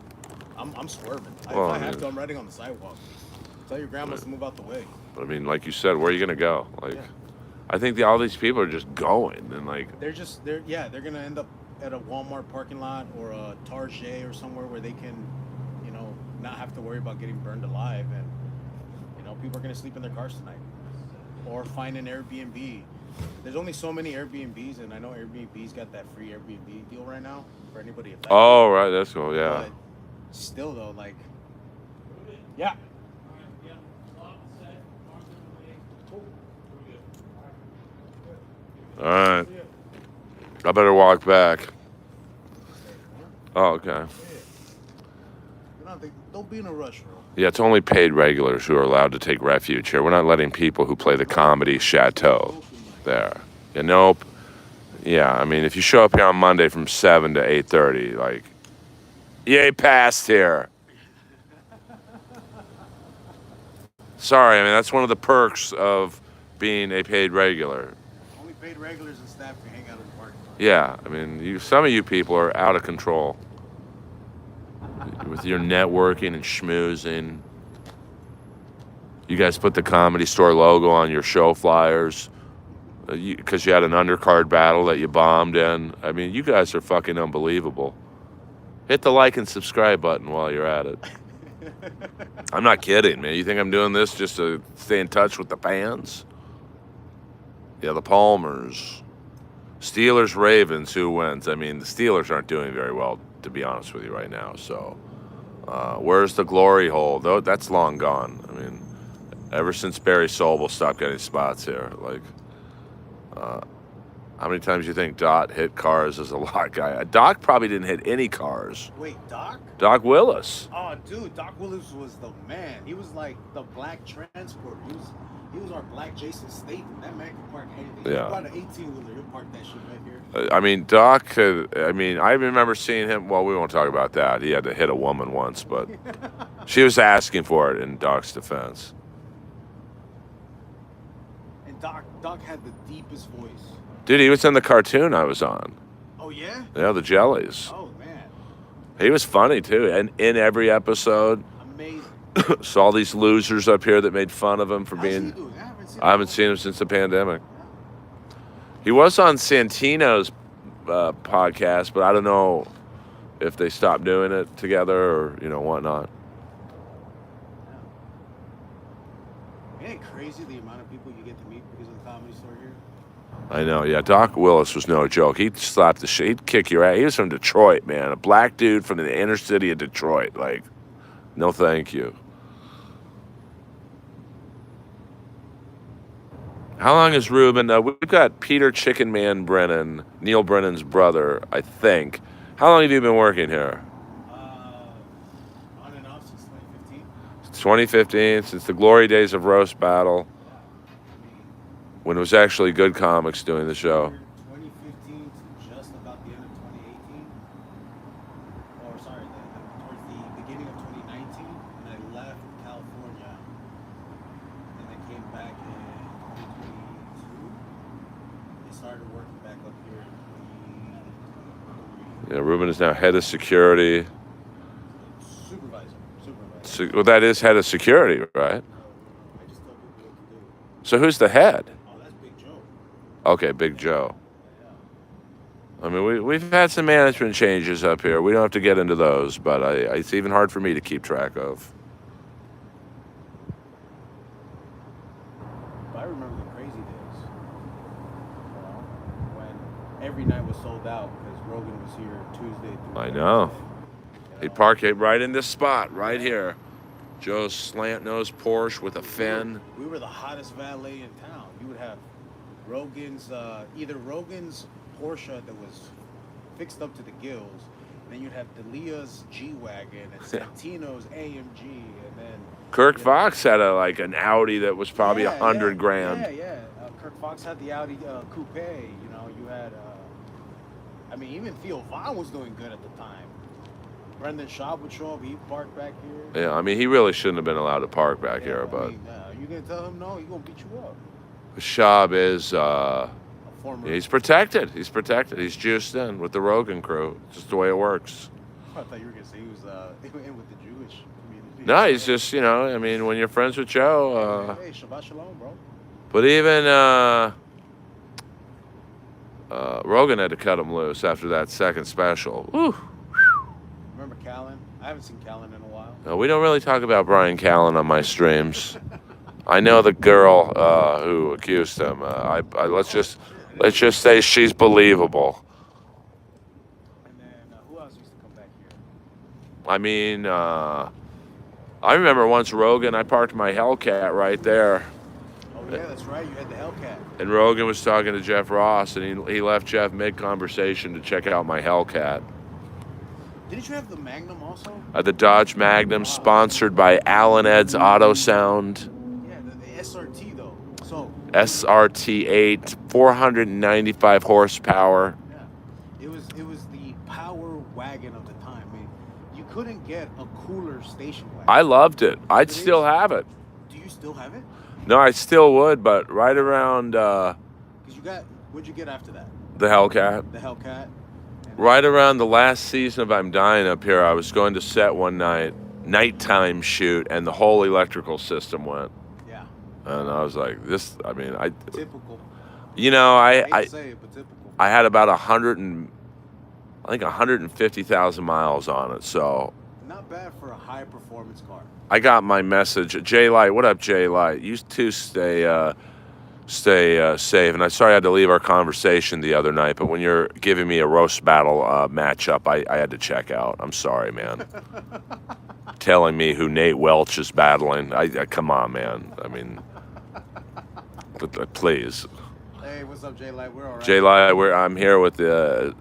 E: I'm swerving.
D: Well,
E: if I
D: I
E: have
D: mean-
E: to, I'm riding on the sidewalk. Tell your grandmas to move out the way.
D: I mean, like you said, where are you going to go? Like,
E: Yeah.
D: I think all these people are just going and like...
E: They're gonna end up at a Walmart parking lot or a Target or somewhere where they can, not have to worry about getting burned alive, and people are gonna sleep in their cars tonight, or find an Airbnb. There's only so many Airbnbs, and I know Airbnb's got that free Airbnb deal right now for anybody affected.
D: Oh, right, that's cool, yeah.
E: But still, though, like, yeah.
D: All right. I better walk back. Oh, okay.
E: Don't be in a rush, bro.
D: Yeah, it's only paid regulars who are allowed to take refuge here. We're not letting people who play the comedy chateau there. Yeah, nope. Yeah, I mean, if you show up here on Monday from 7 to 8:30, like, you ain't passed here. Sorry, I mean, that's one of the perks of being a paid regular.
E: Only paid regulars and staff can hang out in the parking lot.
D: Yeah, I mean, some of you people are out of control with your networking and schmoozing. You guys put the Comedy Store logo on your show flyers because you had an undercard battle that you bombed in. I mean, you guys are fucking unbelievable. Hit the like and subscribe button while you're at it. I'm not kidding, man. You think I'm doing this just to stay in touch with the fans? Yeah, the Palmers. Steelers, Ravens, who wins? I mean, the Steelers aren't doing very well, to be honest with you right now. So, where's the glory hole? Though that's long gone. I mean, ever since Barry Sobel stopped getting spots here, like, how many times do you think Dot hit cars as a lot guy? Doc probably didn't hit any cars.
E: Wait, Doc?
D: Doc Willis.
E: Oh, dude, Doc Willis was the man. He was like the black transporter. He was our black Jason Statham. That man could park anything.
D: Yeah.
E: He brought an 18-wheeler. He'll park that shit right here.
D: I mean, Doc, I remember seeing him, well, we won't talk about that. He had to hit a woman once, but she was asking for it in Doc's defense.
E: And Doc had the deepest voice.
D: Dude, he was in the cartoon I was on.
E: Oh, yeah?
D: Yeah, the Jellies.
E: Oh, man.
D: He was funny, too. And in every episode,
E: Amazing.
D: saw these losers up here that made fun of him for
E: How's he
D: being...
E: doing?
D: I haven't seen him since the pandemic. He was on Santino's podcast, but I don't know if they stop doing it together or, you know, whatnot.
E: It ain't crazy the amount of people you get to meet because of the Comedy Store here.
D: I know, yeah. Doc Willis was no joke. He'd slap the shit. He'd kick your ass. He was from Detroit, man. A black dude from the inner city of Detroit. Like, no thank you. How long is Ruben? We've got Peter Chicken Man Brennan, Neil Brennan's brother, I think. How long have you been working here?
E: On and off since 2015.
D: 2015, since the glory days of Roast Battle, when it was actually good comics doing the show.
E: 2015 to just about the end of 2018. Or sorry, towards the beginning of 2019. And I left California. And I came back in 2022. I started working back up here in 2023.
D: Yeah, Ruben is now head of security.
E: Supervisor.
D: Well, that is head of security, right?
E: I just tell people what to do.
D: So who's the head?
E: Oh, that's Big Joe.
D: Okay, Big Joe. I mean, we've had some management changes up here. We don't have to get into those, but it's even hard for me to keep track of.
E: I remember the crazy days. You know, when every night was sold out because Rogan was here Tuesday through
D: I know.
E: Thursday.
D: He'd park it right in this spot, right here. Joe's slant-nosed Porsche with a fin.
E: We were the hottest valet in town. You would have Rogan's, either Rogan's Porsche that was fixed up to the gills, and then you'd have Delia's G-Wagon and Santino's AMG, and then
D: Kirk Fox had an Audi that was probably $100 grand.
E: Yeah. Kirk Fox had the Audi Coupe. You know, you had, I mean, even Theo Von was doing good at the time. Brendan Schaub would show up. He'd park back here.
D: Yeah, I mean, he really shouldn't have been allowed to park back here, but
E: you gonna tell him no? He's gonna beat you up.
D: Schaub is,
E: Former.
D: he's protected. He's protected. He's juiced in with the Rogan crew. It's just the way it works.
E: I thought you were gonna say he was in with the Jewish community.
D: No, he's just, you know, I mean, when you're friends with Joe.
E: Hey, Shabbat Shalom, bro.
D: But even Rogan had to cut him loose after that second special. Woo.
E: Remember Callan? I haven't seen Callan in a while.
D: No, we don't really talk about Brian Callen on my streams. I know the girl who accused him. Let's just say she's believable.
E: And then who else used to come back here?
D: I mean, I remember once Rogan, I parked my Hellcat right there.
E: Oh yeah, that's right. You had the Hellcat.
D: And Rogan was talking to Jeff Ross, and he left Jeff mid-conversation to check out my Hellcat.
E: Didn't you have the Magnum also?
D: The Dodge Magnum, sponsored by Alan Ed's Auto Sound.
E: Yeah, the SRT though. So
D: SRT8, 495 horsepower.
E: yeah, it was the power wagon of the time. I mean, you couldn't get a cooler station wagon.
D: I loved it. I'd still have it.
E: Do you still have it?
D: No, I still would, but right around
E: Because what'd you get after that?
D: the Hellcat.
E: The Hellcat.
D: Right around the last season of I'm Dying Up Here, I was going to set one nighttime shoot, and the whole electrical system went.
E: Yeah.
D: And I was like,
E: Typical.
D: You know,
E: I hate to say it, but typical.
D: I had about 150,000 miles on it, so.
E: Not bad for a high performance car.
D: I got my message. Jay Light, what up, Jay Light? You two stay safe. And I'm sorry I had to leave our conversation the other night, but when you're giving me a roast battle matchup, I had to check out. I'm sorry, man. Telling me who Nate Welch is battling. I come on, man. I mean, please.
E: Hey, what's up, Jay Light? We're all right.
D: Jay Light, I'm here with the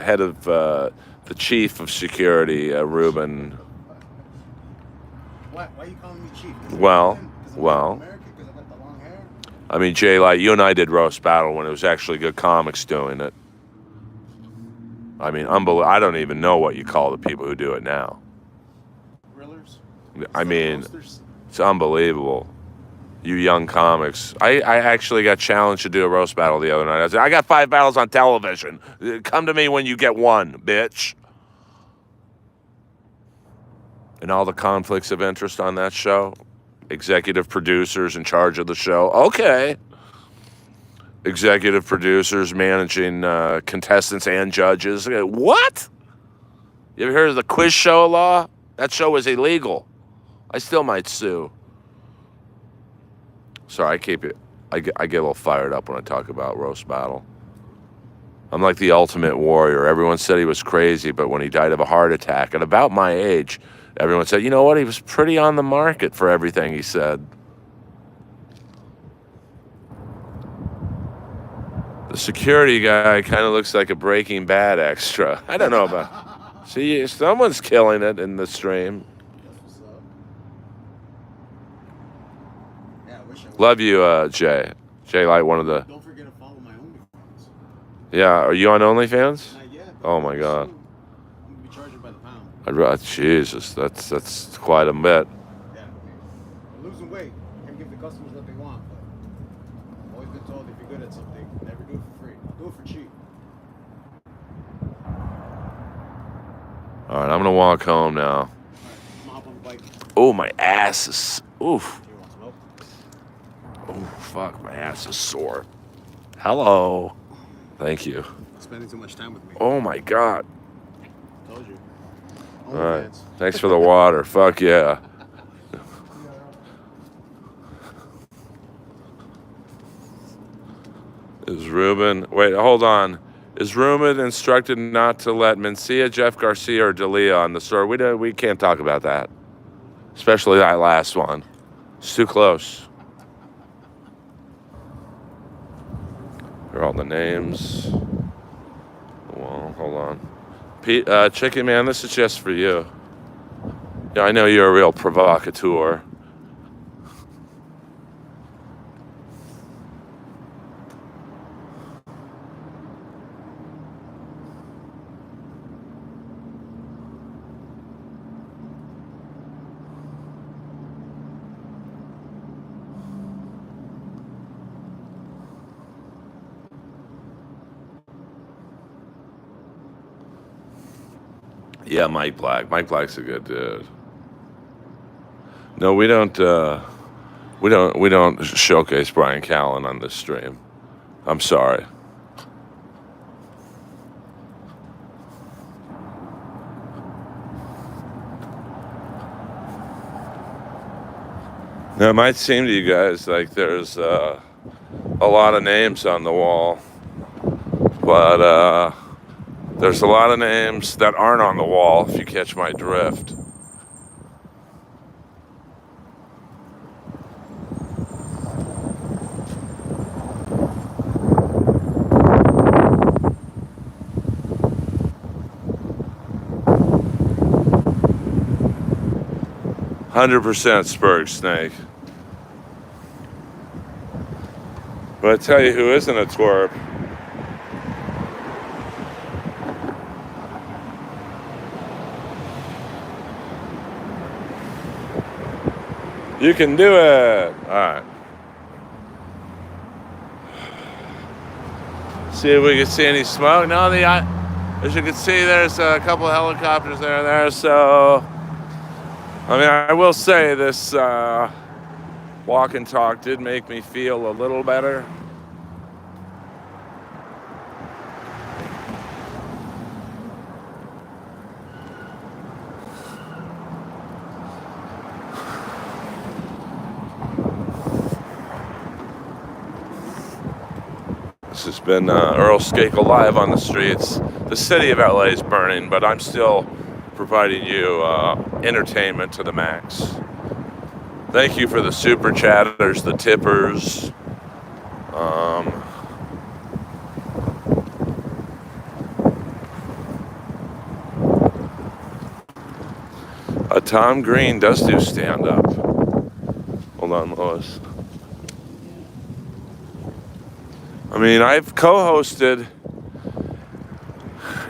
D: head of the chief of security, Ruben.
E: Why are you calling me chief?
D: Well.
E: I
D: I mean, Jay Light, you and I did Roast Battle when it was actually good comics doing it. I mean, I don't even know what you call the people who do it now.
E: Grillers?
D: I mean,
E: Roasters?
D: it's unbelievable. You young comics. I actually got challenged to do a roast battle the other night. I said, I got 5 battles on television. Come to me when you get one, bitch. And all the conflicts of interest on that show. Executive producers in charge of the show. Okay. Executive producers managing contestants and judges. What? You ever heard of the quiz show law? That show was illegal. I still might sue. Sorry, I get a little fired up when I talk about roast battle. I'm like the ultimate warrior. Everyone said he was crazy, but when he died of a heart attack at about my age, everyone said, you know what? He was pretty on the market for everything he said. The security guy kind of looks like a Breaking Bad extra. I don't know about. See, someone's killing it in the stream.
E: That's what's up. Yeah, I wish I would.
D: Love you, Jay. Jay, like one of the.
E: Don't forget to follow my OnlyFans.
D: Yeah, are you on OnlyFans?
E: Not yet. But
D: Oh my God.
E: soon. I'm gonna be charging by the pound.
D: Jesus, that's quite a bit.
E: Yeah. I'm losing weight. Can't give the customers what they want, but I've always been told if you're good at something, never do it for free. Do it for cheap.
D: All right, I'm gonna walk home now.
E: Alright, I'm gonna hop on the bike.
D: Oh, my ass is. Oof.
E: You want some help?
D: Oh, fuck, my ass is sore. Hello. Thank you.
E: Spending too much time with me.
D: Oh my God.
E: Told you.
D: All right.
E: OnlyFans.
D: Thanks for the water. Fuck yeah. Is Ruben? Wait, hold on. Is Ruben instructed not to let Mencia, Jeff Garcia, or D'Elia on the store? We can't talk about that, especially that last one. It's too close. Here are all the names. Well, hold on. Pete, Chicken Man, this is just for you. Yeah, I know you're a real provocateur. Yeah, Mike Black. Mike Black's a good dude. No, we don't showcase Brian Callen on this stream. I'm sorry. Now, it might seem to you guys like there's a lot of names on the wall, but there's a lot of names that aren't on the wall, if you catch my drift. %, Spurg Snake. But I tell you who isn't a twerp. You can do it. All right. See if we can see any smoke. No, as you can see, there's a couple of helicopters there. So, I mean, I will say this walk and talk did make me feel a little better. This has been Earl Skakel live on the streets. The city of LA is burning, but I'm still providing you entertainment to the max. Thank you for the super chatters, the tippers. Tom Green does do stand-up. Hold on, Lois. I mean, I've co-hosted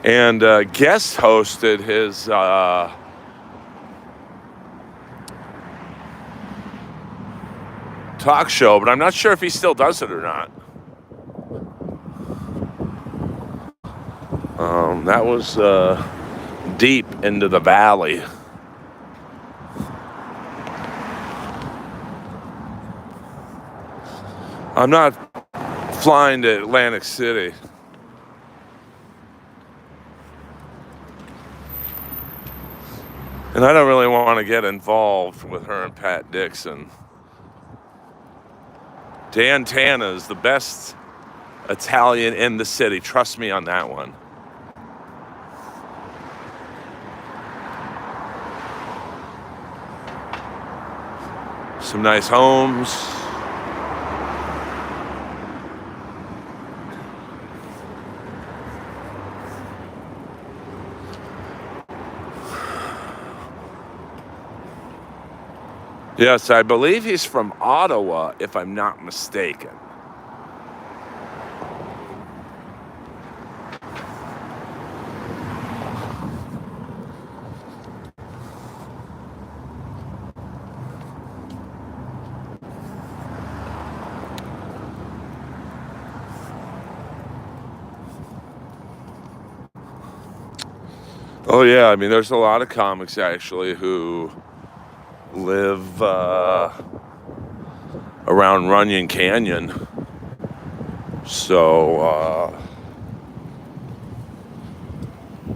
D: and guest hosted his talk show, but I'm not sure if he still does it or not. That was deep into the valley. I'm not flying to Atlantic City. And I don't really want to get involved with her and Pat Dixon. Dan Tana is the best Italian in the city. Trust me on that one. Some nice homes. Yes, I believe he's from Ottawa, if I'm not mistaken. Oh yeah, I mean, there's a lot of comics actually who live around Runyon Canyon. So,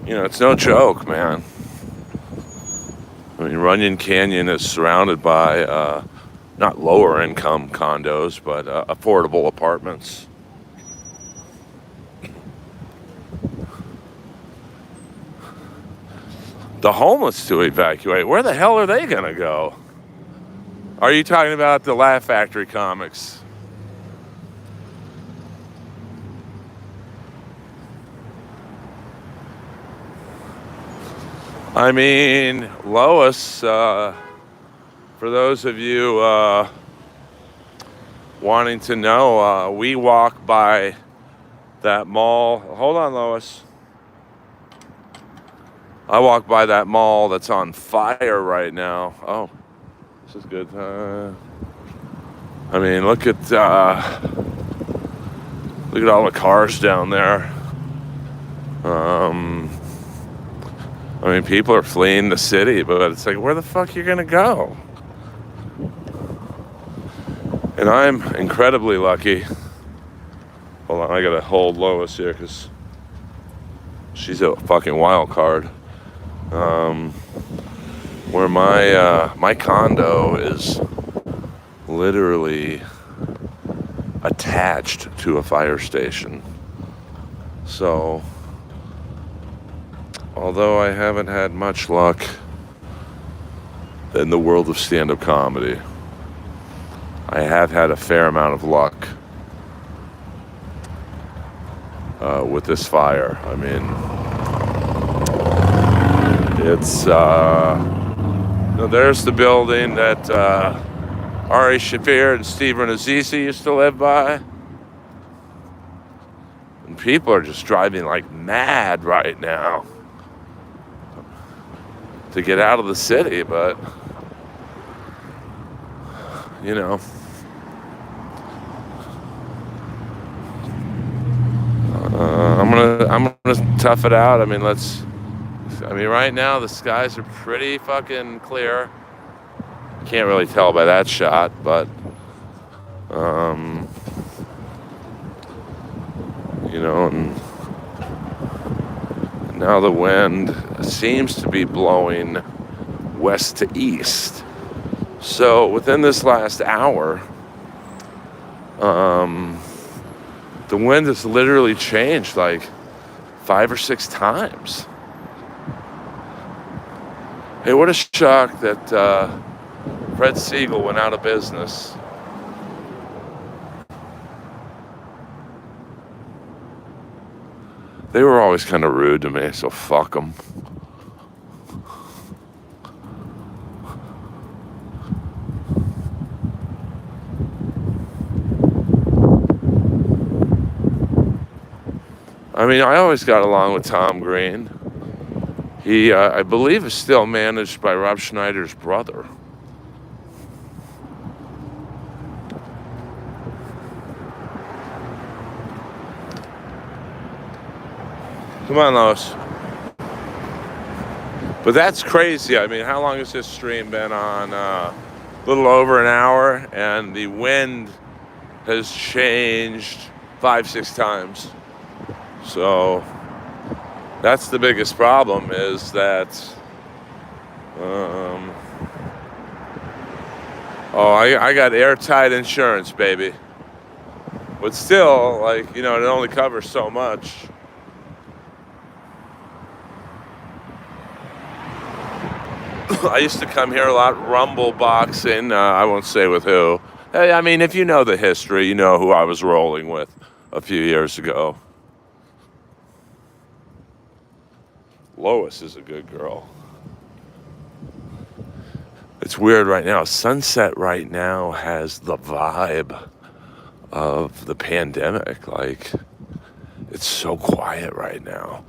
D: you know, it's no joke, man. I mean, Runyon Canyon is surrounded by not lower income condos, but affordable apartments. The homeless to evacuate. Where the hell are they gonna go? Are you talking about the Laugh Factory comics? I mean, Lois, for those of you wanting to know, we walk by that mall. Hold on, Lois. I walk by that mall that's on fire right now. Oh, this is good. I mean, look at all the cars down there. I mean, people are fleeing the city, but it's like, where the fuck you gonna go? And I'm incredibly lucky. Hold on, I gotta hold Lois here because she's a fucking wild card. Where my condo is literally attached to a fire station. So, although I haven't had much luck in the world of stand-up comedy, I have had a fair amount of luck with this fire. I mean, it's there's the building that Ari Shaffir and Stephen Azizi used to live by. And people are just driving like mad right now to get out of the city, but you know, I'm gonna tough it out. I mean, right now the skies are pretty fucking clear. Can't really tell by that shot, but you know, and now the wind seems to be blowing west to east. So within this last hour, the wind has literally changed like 5 or 6 times. Hey, what a shock that Fred Siegel went out of business. They were always kind of rude to me, so fuck them. I mean, I always got along with Tom Green. He, I believe, is still managed by Rob Schneider's brother. Come on, Lois. But that's crazy. I mean, how long has this stream been on? A little over an hour, and the wind has changed 5-6 times. So that's the biggest problem, is that Um, oh, I got airtight insurance, baby. But still, like, you know, it only covers so much. I used to come here a lot, rumble boxing. I won't say with who. Hey, I mean, if you know the history, you know who I was rolling with a few years ago. Lois is a good girl. It's weird right now. Sunset right now has the vibe of the pandemic. Like, it's so quiet right now.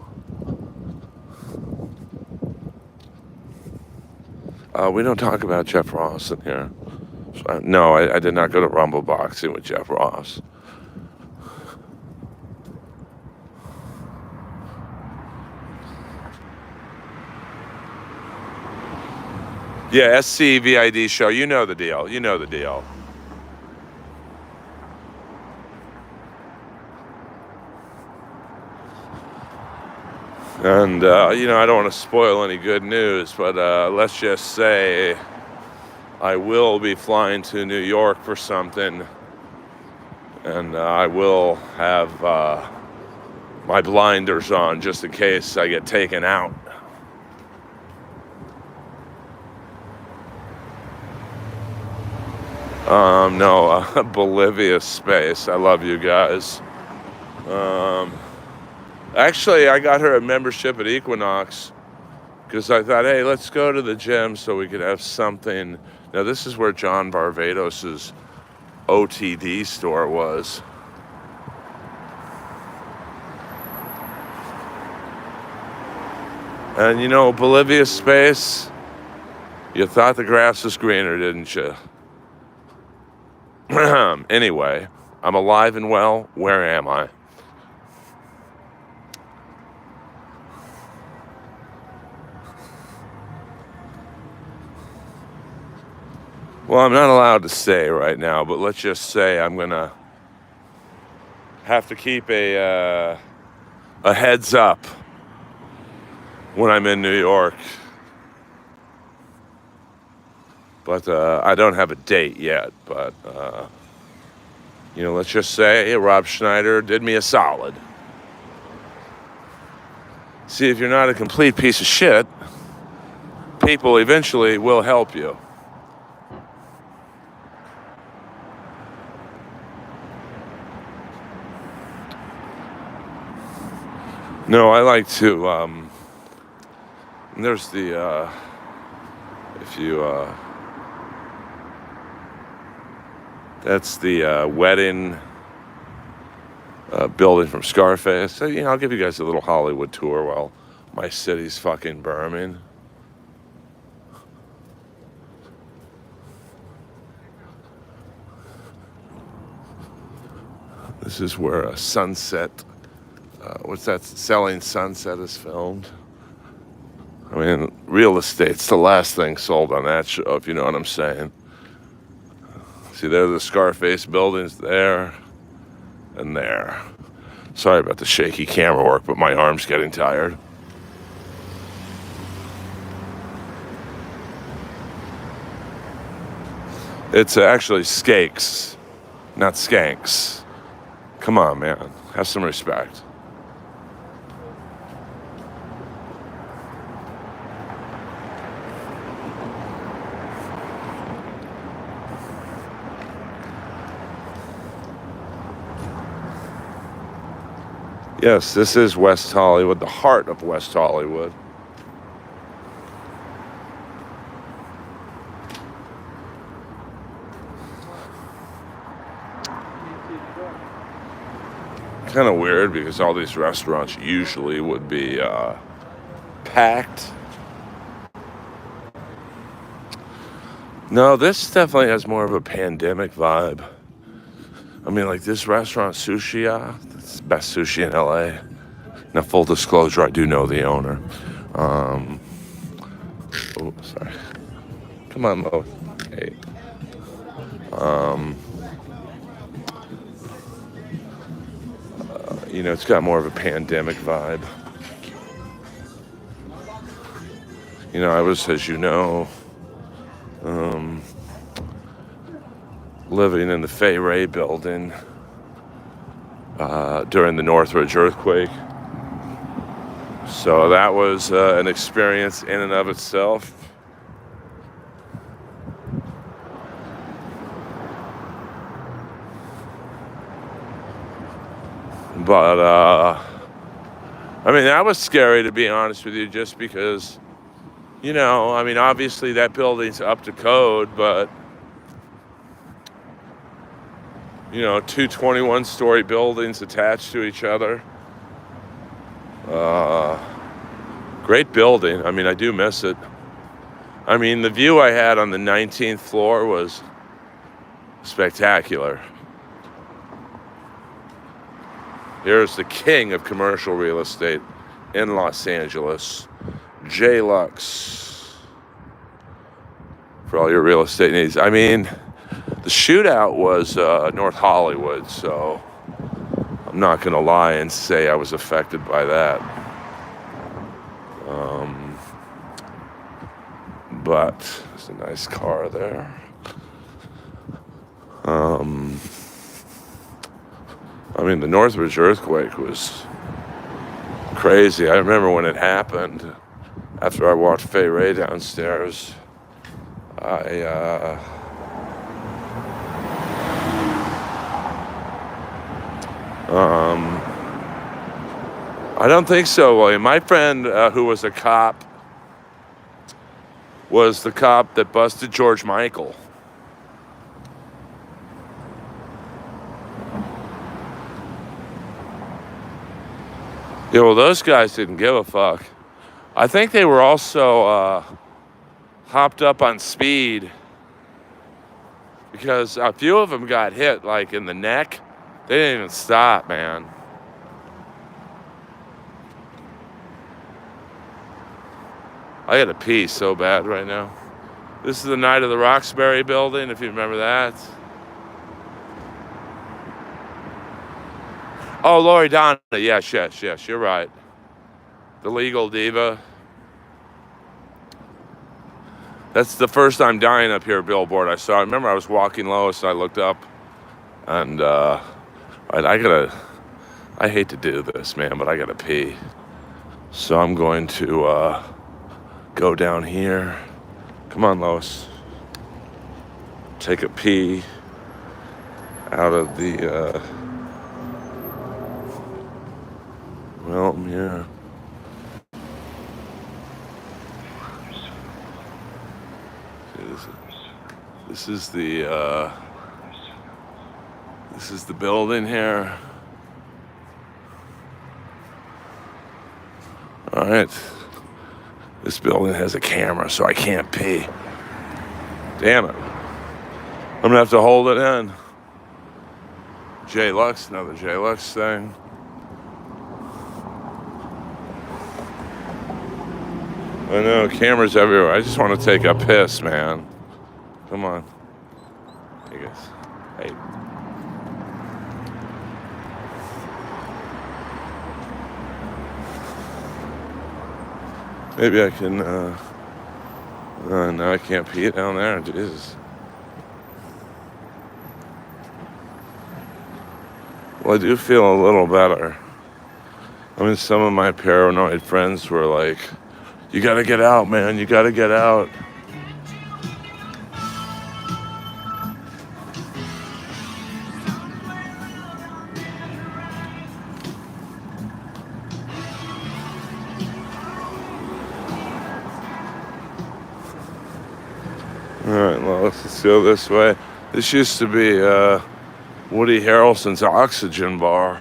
D: We don't talk about Jeff Ross in here. So, no, I did not go to rumble boxing with Jeff Ross. Yeah, SCVID show. You know the deal. You know the deal. And, you know, I don't want to spoil any good news, but let's just say I will be flying to New York for something. And I will have my blinders on just in case I get taken out. No, Bolivia space. I love you guys. Actually, I got her a membership at Equinox because I thought, hey, let's go to the gym so we could have something. Now, this is where John Barbados' OTD store was. And, you know, Bolivia space, you thought the grass was greener, didn't you? Anyway, I'm alive and well. Where am I? Well, I'm not allowed to say right now, but let's just say I'm going to have to keep a heads up when I'm in New York. But I don't have a date yet. But, you know, let's just say Rob Schneider did me a solid. See, if you're not a complete piece of shit, people eventually will help you. No, I like to, there's the, if you, that's the wedding building from Scarface. So, you know, I'll give you guys a little Hollywood tour while my city's fucking burning. This is where a Sunset, what's that, Selling Sunset is filmed. I mean, real estate's the last thing sold on that show, if you know what I'm saying. See, there are the Scarface buildings there and there. Sorry about the shaky camera work, but my arm's getting tired. It's actually Skakes, not Skanks. Come on, man. Have some respect. Yes, this is West Hollywood, the heart of West Hollywood. Kind of weird because all these restaurants usually would be packed. No, this definitely has more of a pandemic vibe. I mean, like this restaurant, Sushi, that's the best sushi in LA. Now, full disclosure, I do know the owner. Oh, sorry. Come on, Mo. Hey. You know, it's got more of a pandemic vibe. You know, I was, as you know, living in the Fay Ray building during the Northridge earthquake. So that was an experience in and of itself. But, I mean, that was scary, to be honest with you, just because, you know, I mean, obviously that building's up to code, but, you know, two 21-story buildings attached to each other. Great building. I mean, I do miss it. I mean, the view I had on the 19th floor was spectacular. Here's the king of commercial real estate in Los Angeles, J. Lux, for all your real estate needs. I mean, the shootout was North Hollywood, so I'm not going to lie and say I was affected by that. But there's a nice car there. I mean, the Northridge earthquake was crazy. I remember when it happened, after I walked Fay Ray downstairs, I don't think so, William. My friend who was a cop was the cop that busted George Michael. Yeah, well, those guys didn't give a fuck. I think they were also hopped up on speed because a few of them got hit, like, in the neck. They didn't even stop, man. I gotta pee so bad right now. This is the night of the Roxbury building, if you remember that. Oh, Lori Donna. Yes, you're right. The legal diva. That's the first I'm dying up here billboard I saw. I remember I was walking Lois and I looked up and I hate to do this, man, but I gotta pee. So I'm going to go down here. Come on, Lois. Take a pee out of the well, yeah. This is the building here. All right. This building has a camera, so I can't pee. Damn it. I'm gonna have to hold it in. J Lux, another J Lux thing. I know, cameras everywhere. I just want to take a piss, man. Come on. Hey, guys. Hey. Maybe I can, no, I can't pee it down there. Jesus. Well, I do feel a little better. I mean, some of my paranoid friends were like, you gotta get out, man. You gotta get out. All right, well, let's go this way. This used to be Woody Harrelson's Oxygen Bar.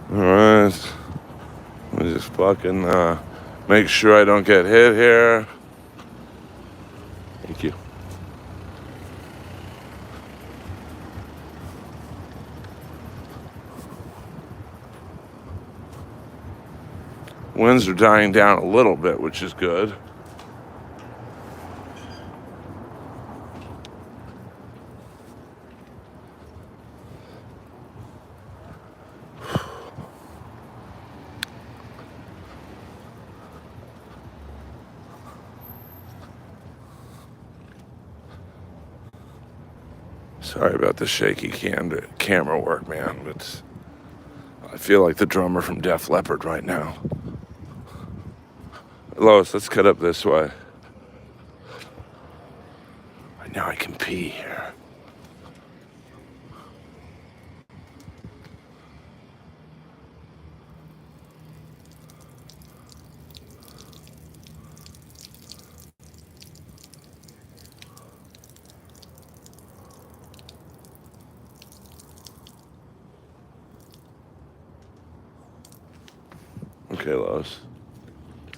D: All right. Let me just fucking make sure I don't get hit here. Thank you. Winds are dying down a little bit, which is good. Sorry about the shaky camera work, man, but I feel like the drummer from Def Leppard right now. Lois, let's cut up this way. Now I can pee here. Okay, Lois.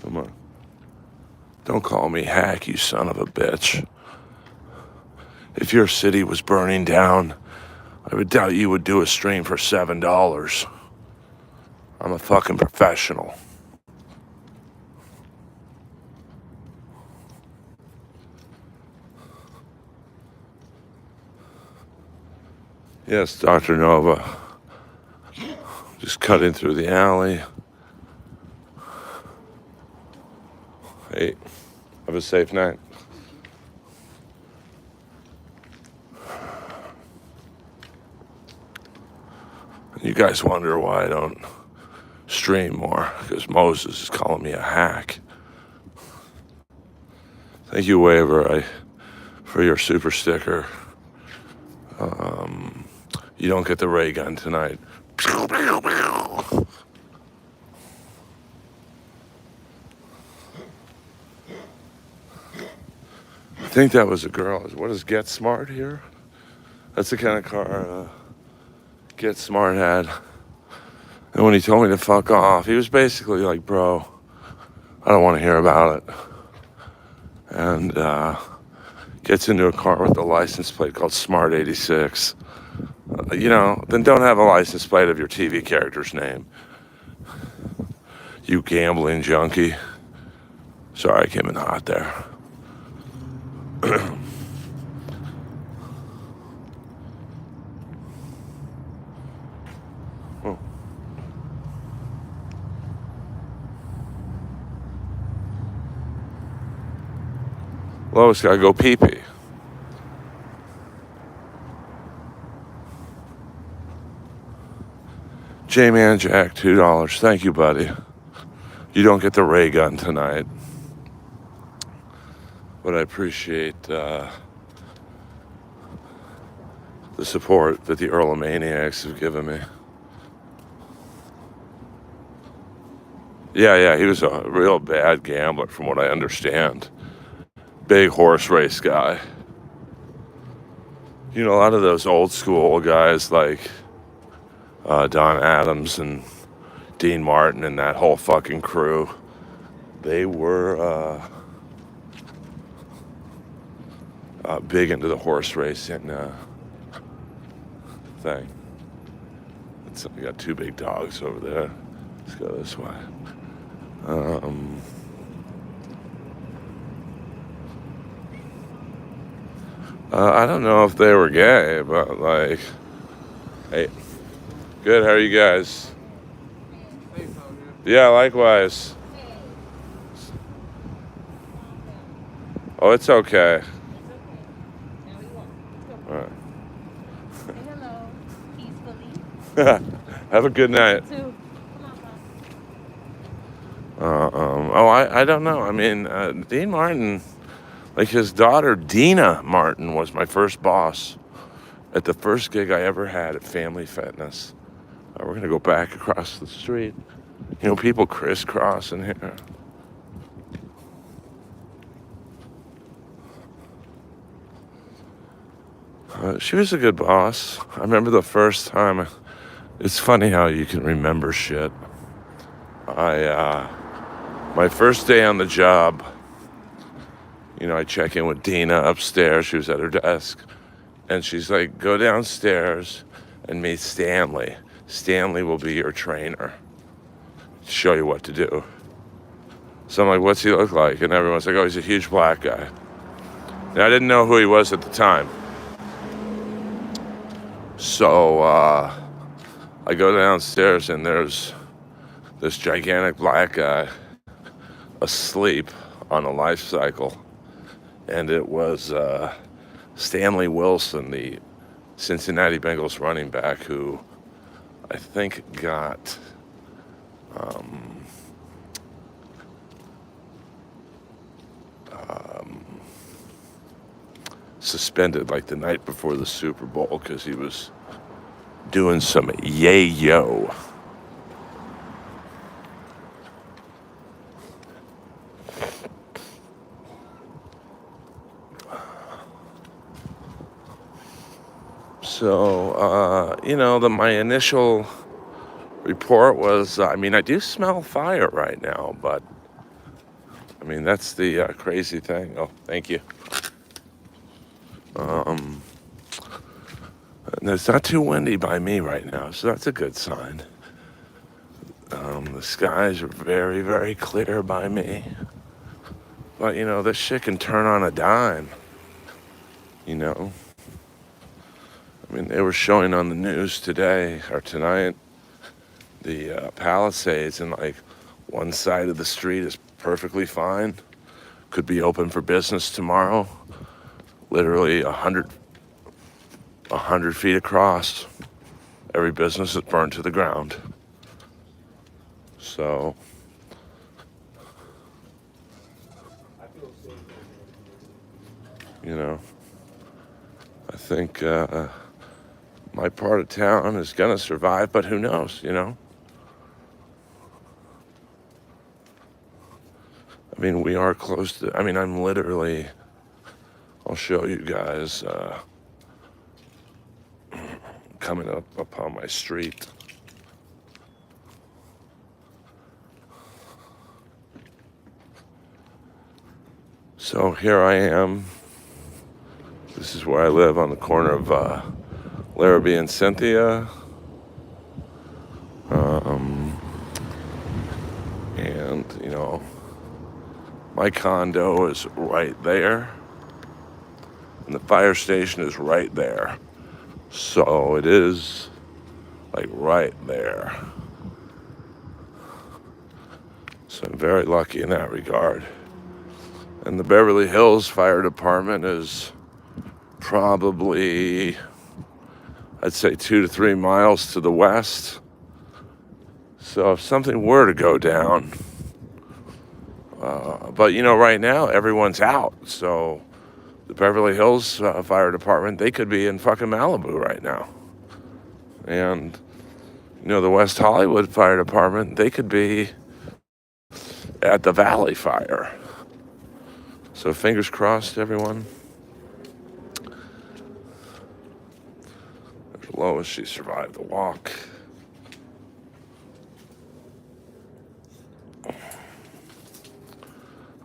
D: Come on. Don't call me hack, you son of a bitch. If your city was burning down, I would doubt you would do a stream for $7. I'm a fucking professional. Yes, Dr. Nova. Just cutting through the alley. Hey, have a safe night. You guys wonder why I don't stream more, because Moses is calling me a hack. Thank you, Waver, for your super sticker. You don't get the ray gun tonight. I think that was a girl. What is Get Smart here? That's the kind of car Get Smart had. And when he told me to fuck off, he was basically like, bro, I don't want to hear about it. And gets into a car with a license plate called Smart 86. Then don't have a license plate of your TV character's name. You gambling junkie. Sorry, I came in hot there. Oh. Lois gotta go pee-pee. J-Man Jack, $2. Thank you, buddy. You don't get the ray gun tonight. But I appreciate the support that the Earlomaniacs have given me. Yeah, he was a real bad gambler from what I understand. Big horse race guy. A lot of those old school guys like Don Adams and Dean Martin and that whole fucking crew, they were big into the horse racing thing. We got two big dogs over there. Let's go this way. I don't know if they were gay, but like, hey, good. How are you guys? Yeah, likewise. Oh, it's okay. All right.
H: Hello, peacefully.
D: Have a good night.
H: Too. Come on,
D: I don't know. I mean, Dean Martin, like his daughter Dina Martin was my first boss at the first gig I ever had at Family Fitness. We're gonna go back across the street. People crisscrossing here. She was a good boss. I remember the first time. It's funny how you can remember shit. My first day on the job, I check in with Dina upstairs. She was at her desk. And she's like, go downstairs and meet Stanley. Stanley will be your trainer. Show you what to do. So I'm like, what's he look like? And everyone's like, oh, he's a huge black guy. Now, I didn't know who he was at the time. So I go downstairs and there's this gigantic black guy asleep on a life cycle. And it was Stanley Wilson, the Cincinnati Bengals running back who I think got um, suspended like the night before the Super Bowl because he was doing some yayo. So, my initial report was, I do smell fire right now, but, that's the crazy thing. Oh, thank you. And it's not too windy by me right now, so that's a good sign. The skies are very, very clear by me. But, this shit can turn on a dime, They were showing on the news today or tonight the Palisades, and like one side of the street is perfectly fine, could be open for business tomorrow. Literally 100 feet across, every business is burned to the ground. So, I think my part of town is gonna survive, but who knows, we are close to, I'm literally, I'll show you guys, coming up upon my street. So here I am. This is where I live, on the corner of Larrabee and Cynthia. And, my condo is right there. And the fire station is right there. So it is like right there. So I'm very lucky in that regard. And the Beverly Hills Fire Department is probably, I'd say 2 to 3 miles to the west. So if something were to go down, but right now everyone's out. So the Beverly Hills Fire Department, they could be in fucking Malibu right now. And, the West Hollywood Fire Department, they could be at the Valley Fire. So fingers crossed, everyone. There's Lois, she survived the walk.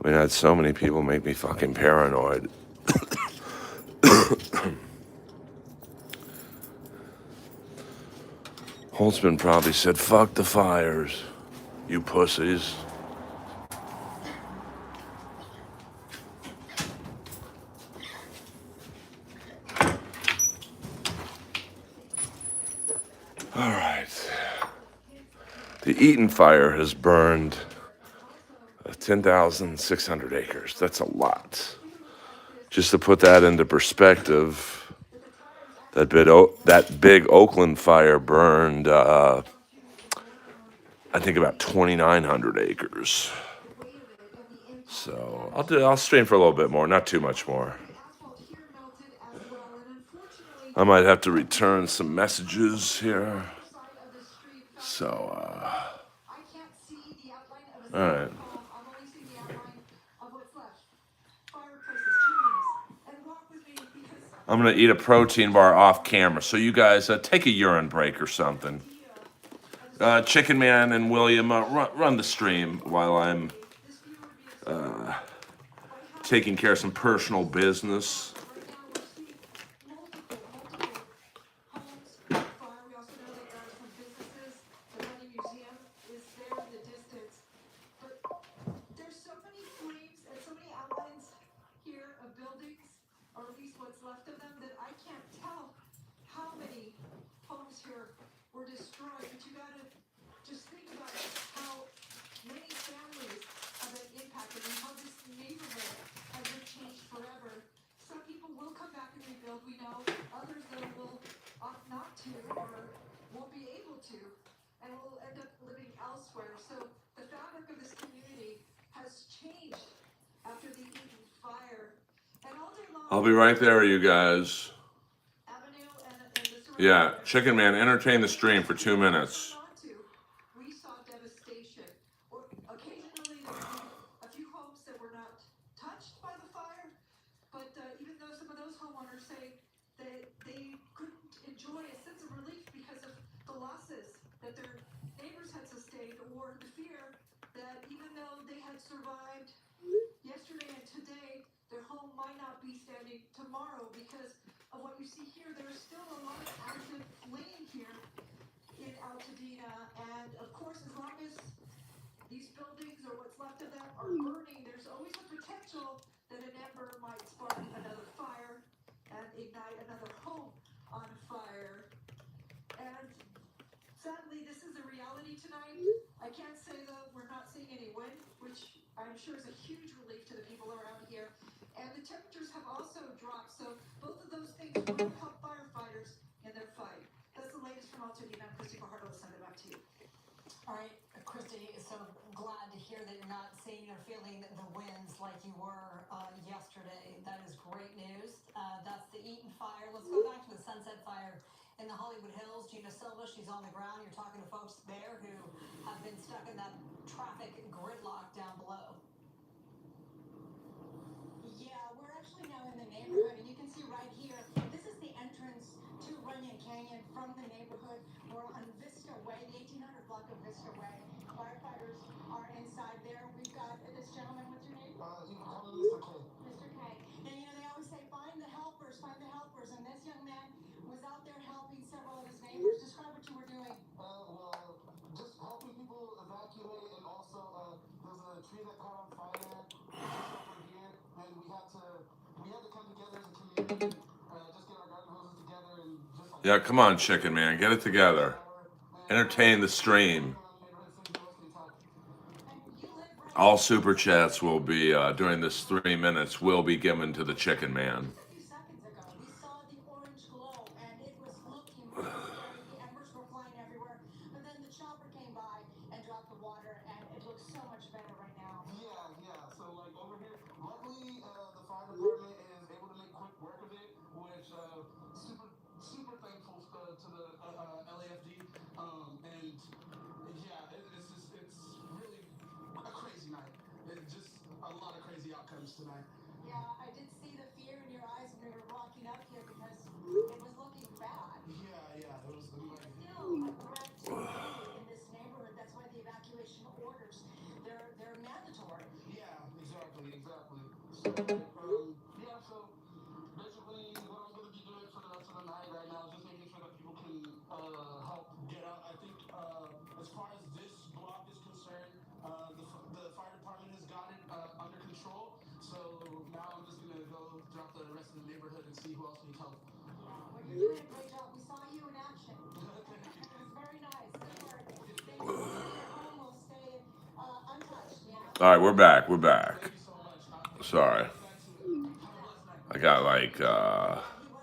D: I had so many people make me fucking paranoid. Holtzman probably said, "Fuck the fires, you pussies." All right. The Eaton fire has burned 10,600 acres. That's a lot. Just to put that into perspective, that big Oakland fire burned, I think, about 2,900 acres. So I'll stream for a little bit more, not too much more. I might have to return some messages here. So, all right. I'm going to eat a protein bar off camera. So you guys take a urine break or something. Chicken Man and William, run the stream while I'm taking care of some personal business.
I: So the fabric of this community has changed after the Eaton fire. And all day long,
D: I'll be right there, you guys.
I: Avenue and the surrounding
D: Yeah,
I: areas,
D: Chicken Man, entertain the stream for 2 minutes.
I: we saw devastation. Or occasionally there would be a few homes that were not touched by the fire, but even though some of those homeowners say that they couldn't enjoy a sense of relief because of the losses that their neighbors had sustained, or the fear that even though they had survived yesterday and today, their home might not be standing tomorrow because of what you see here. There's still a lot of active flame here in Altadena, and of course, as long as these buildings or what's left of them are burning, there's always a potential that an ember might spark another fire and ignite another home on fire. And sadly, this is a reality tonight. I can't say that we're not seeing any wind, which I'm sure is a huge relief to the people around here. And the temperatures have also dropped, so both of those things will help firefighters in their fight. That's the latest from Altadena. I'm Christy Fajardo. I'll send it back to you.
C: All right, Christy, so glad to hear that you're not seeing or feeling the winds like you were yesterday. That is great news. That's the Eaton fire. Let's go back to the Sunset fire in the Hollywood Hills. Gina Silva, she's on the ground. You're talking to folks there who have been stuck in that traffic gridlock down below.
J: Yeah, we're actually now in the neighborhood, and you can see right here, this is the entrance to Runyon Canyon from the neighborhood. We're on Vista Way, the 1800 block of Vista Way. Firefighters are inside there. We've got this gentleman. What's your name?
A: You can call me Mr. K.
J: Mr. K. And you know, they always say, find the helpers, find the helpers. And this young man was out there helping several of his neighbors. Describe what you were doing.
A: Well, just helping people evacuate, and also there's a tree that caught on fire just over here, and we had to come together as a community, just get our garden hoses together and just like.
D: Yeah, come on, Chicken Man, get it together. Entertain the stream. All super chats will be, during this 3 minutes, will be given to the Chicken Man.
J: A few seconds ago, we saw the orange glow, and it was looking really scary. The embers were flying everywhere. But then the chopper came by and dropped the water, and it looks so much better right now.
A: Yeah. So like over here, luckily the fire department is able to make quick work of it, which super thankful to the LAFD. And yeah, it's really a crazy night. It's just a lot of crazy outcomes tonight.
J: Yeah, I did see the fear in your eyes when we were walking up here because it was looking bad.
A: Yeah, it was
J: Still a threat to you in this neighborhood. That's why the evacuation orders, they're mandatory.
A: Yeah, exactly. So, so basically what I'm going to be doing for the rest of the night right now is just making sure that people can help get out. I think as far as this block is concerned, the fire department has got it under control. So now I'm just going to go throughout the rest of the neighborhood and see who else needs help.
J: Well, you're doing a great job. We saw you in action. It was very nice. Good work. Thank you. Your home will stay untouched. Yeah.
D: All right, we're back. Sorry. I got like,
J: He was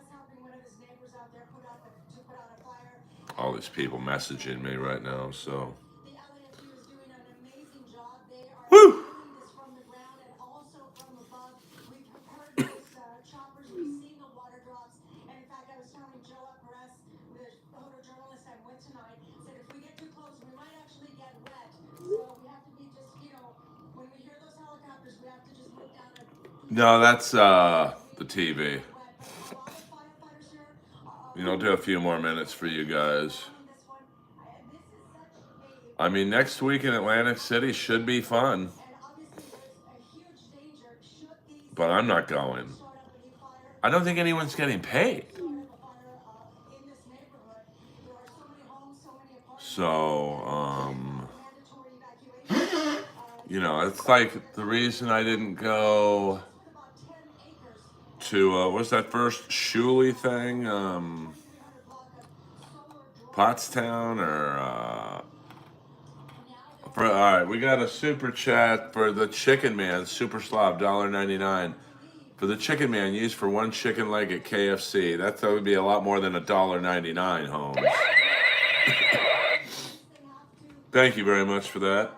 J: helping one of his neighbors out there to put out a fire.
D: all these people messaging me right now, so.
J: The LAFD is doing an amazing job. They are
D: Woo!
J: doing this from the ground and also from above. We've heard those choppers. We've seen the water drops. And in fact, I was telling Joe Perez, the photojournalist I'm with tonight, said if we get too close, we might actually get wet. So we have to be just, when we hear those helicopters, we have to just move down and
D: No, that's the TV. I'll do a few more minutes for you guys. I mean, next week in Atlantic City should be fun. But I'm not going. I don't think anyone's getting paid. So, it's like the reason I didn't go to, what's that first Shuley thing? Pottstown or, all right, we got a super chat for the Chicken Man, Super Slob, $1.99. For the Chicken Man, used for one chicken leg at KFC. That would be a lot more than $1.99, Holmes. Thank you very much for that.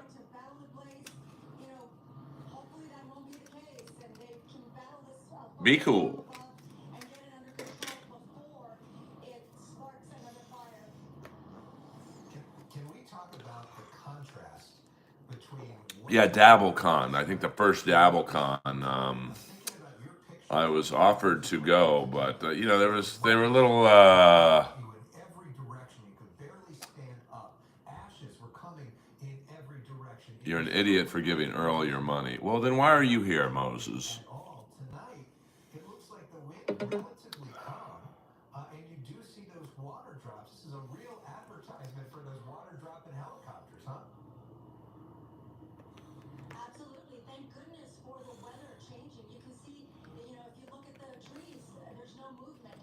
D: Be cool.
J: and get it under control before it sparks another fire.
B: Can we talk about the contrast between
D: Yeah, DabbleCon. I think the first DabbleCon.
B: thinking about your picture
D: I was offered to go, but you know, they were a little.
B: you in every direction? You could barely stand up. Ashes were coming in every direction.
D: You're an idiot for giving Earl your money. Well, then why are you here, Moses?
B: At all. Tonight, it looks like the wind relatively calm, and you do see those water drops. This is a real advertisement for those water dropping helicopters, huh?
J: Absolutely. Thank goodness for the weather changing. You can see, you know, if you look at the trees, there's no movement.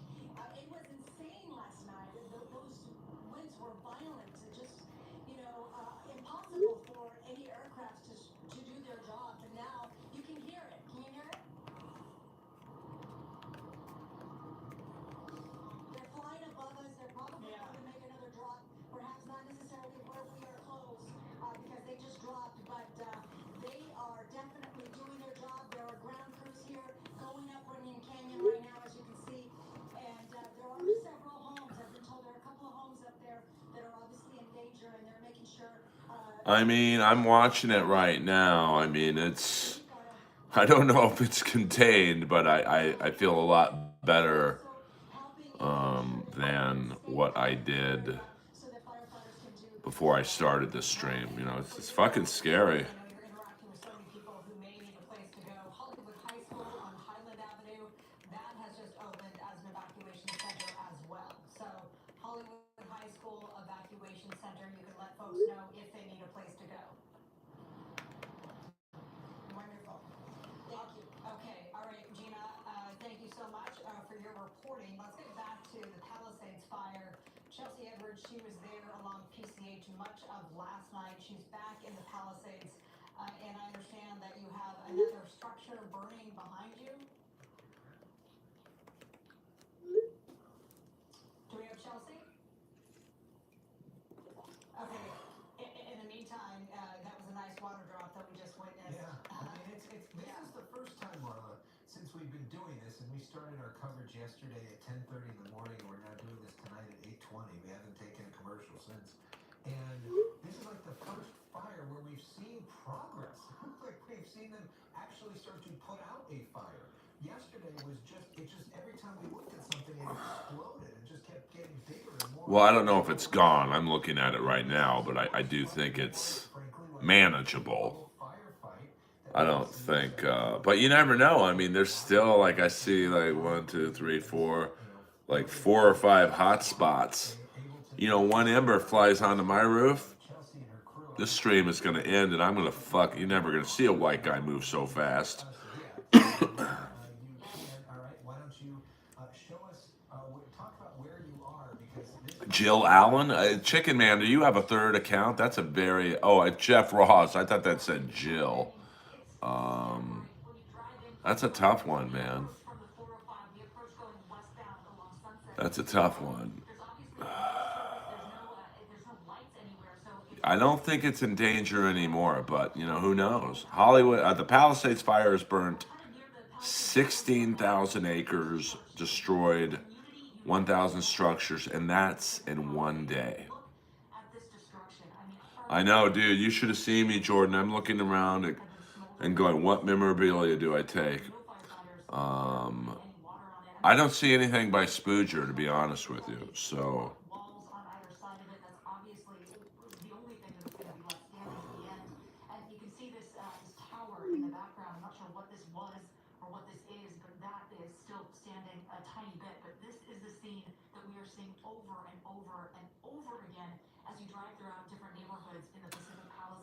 J: It was insane last night. Those winds were violent. It just, you know, impossible for any aircraft to do their job. And now you can hear it. Can you hear it? They're flying above us. They're probably going to make another drop. Perhaps not necessarily where we are close, because they just dropped. But they are definitely doing their job. There are ground crews here going up Runyon Canyon right now, as you can see. And there are several homes. I've been told there are a couple of homes up there that are obviously in danger, and they're making sure.
D: I mean, I'm watching it right now. I mean, it's. I don't know if it's contained, but I feel a lot better than what I did before I started this stream. You know, it's fucking scary.
C: I know you're interacting with so many people who may need a place to go. Hollywood High School on Highland Avenue, that has just opened as an evacuation center as well. So Hollywood High School Evacuation Center, you can let folks know if they need a place to go. Wonderful. Thank you. Okay, all right, Gina, thank you so much for your reporting. Let's get back to the Palisades fire. Chelsea Edwards, she was there along PCH much of last night. She's back in the Palisades, and I understand that you have another structure burning behind you. Do we have Chelsea? Okay. In the meantime, that was a nice water drop that we just witnessed.
B: Yeah, I mean, this is the first time, Marla, since we've been doing this, and we started our coverage yesterday at 10:30 in the morning, and we're now doing this tonight at 8:20. We haven't taken a commercial since. And this is like the first fire where we've seen progress. Like we've seen them actually start to put out a fire. Yesterday was just every time we looked at something, it exploded. It just kept getting bigger and more.
D: Well, I don't know if it's gone. I'm looking at it right now, but I do think it's manageable. I don't think, but you never know. I mean, there's still, like, I see like 1, 2, 3, 4, like 4 or 5 hot spots. You know, one ember flies onto my roof. This stream is going to end, and I'm going to fuck. You're never going to see a white guy move so fast. Jill Allen, Chicken Man, do you have a third account? That's a very Jeff Ross. I thought that said Jill. That's a tough one, man. That's a tough one. I don't think it's in danger anymore, but you know, who knows? Hollywood, the Palisades fire has burnt 16,000 acres, destroyed 1,000 structures, and that's in one day. I know, dude. You should have seen me, Jordan. I'm looking around and going, what memorabilia do I take? I don't see anything by Spooger, to be honest with you. So.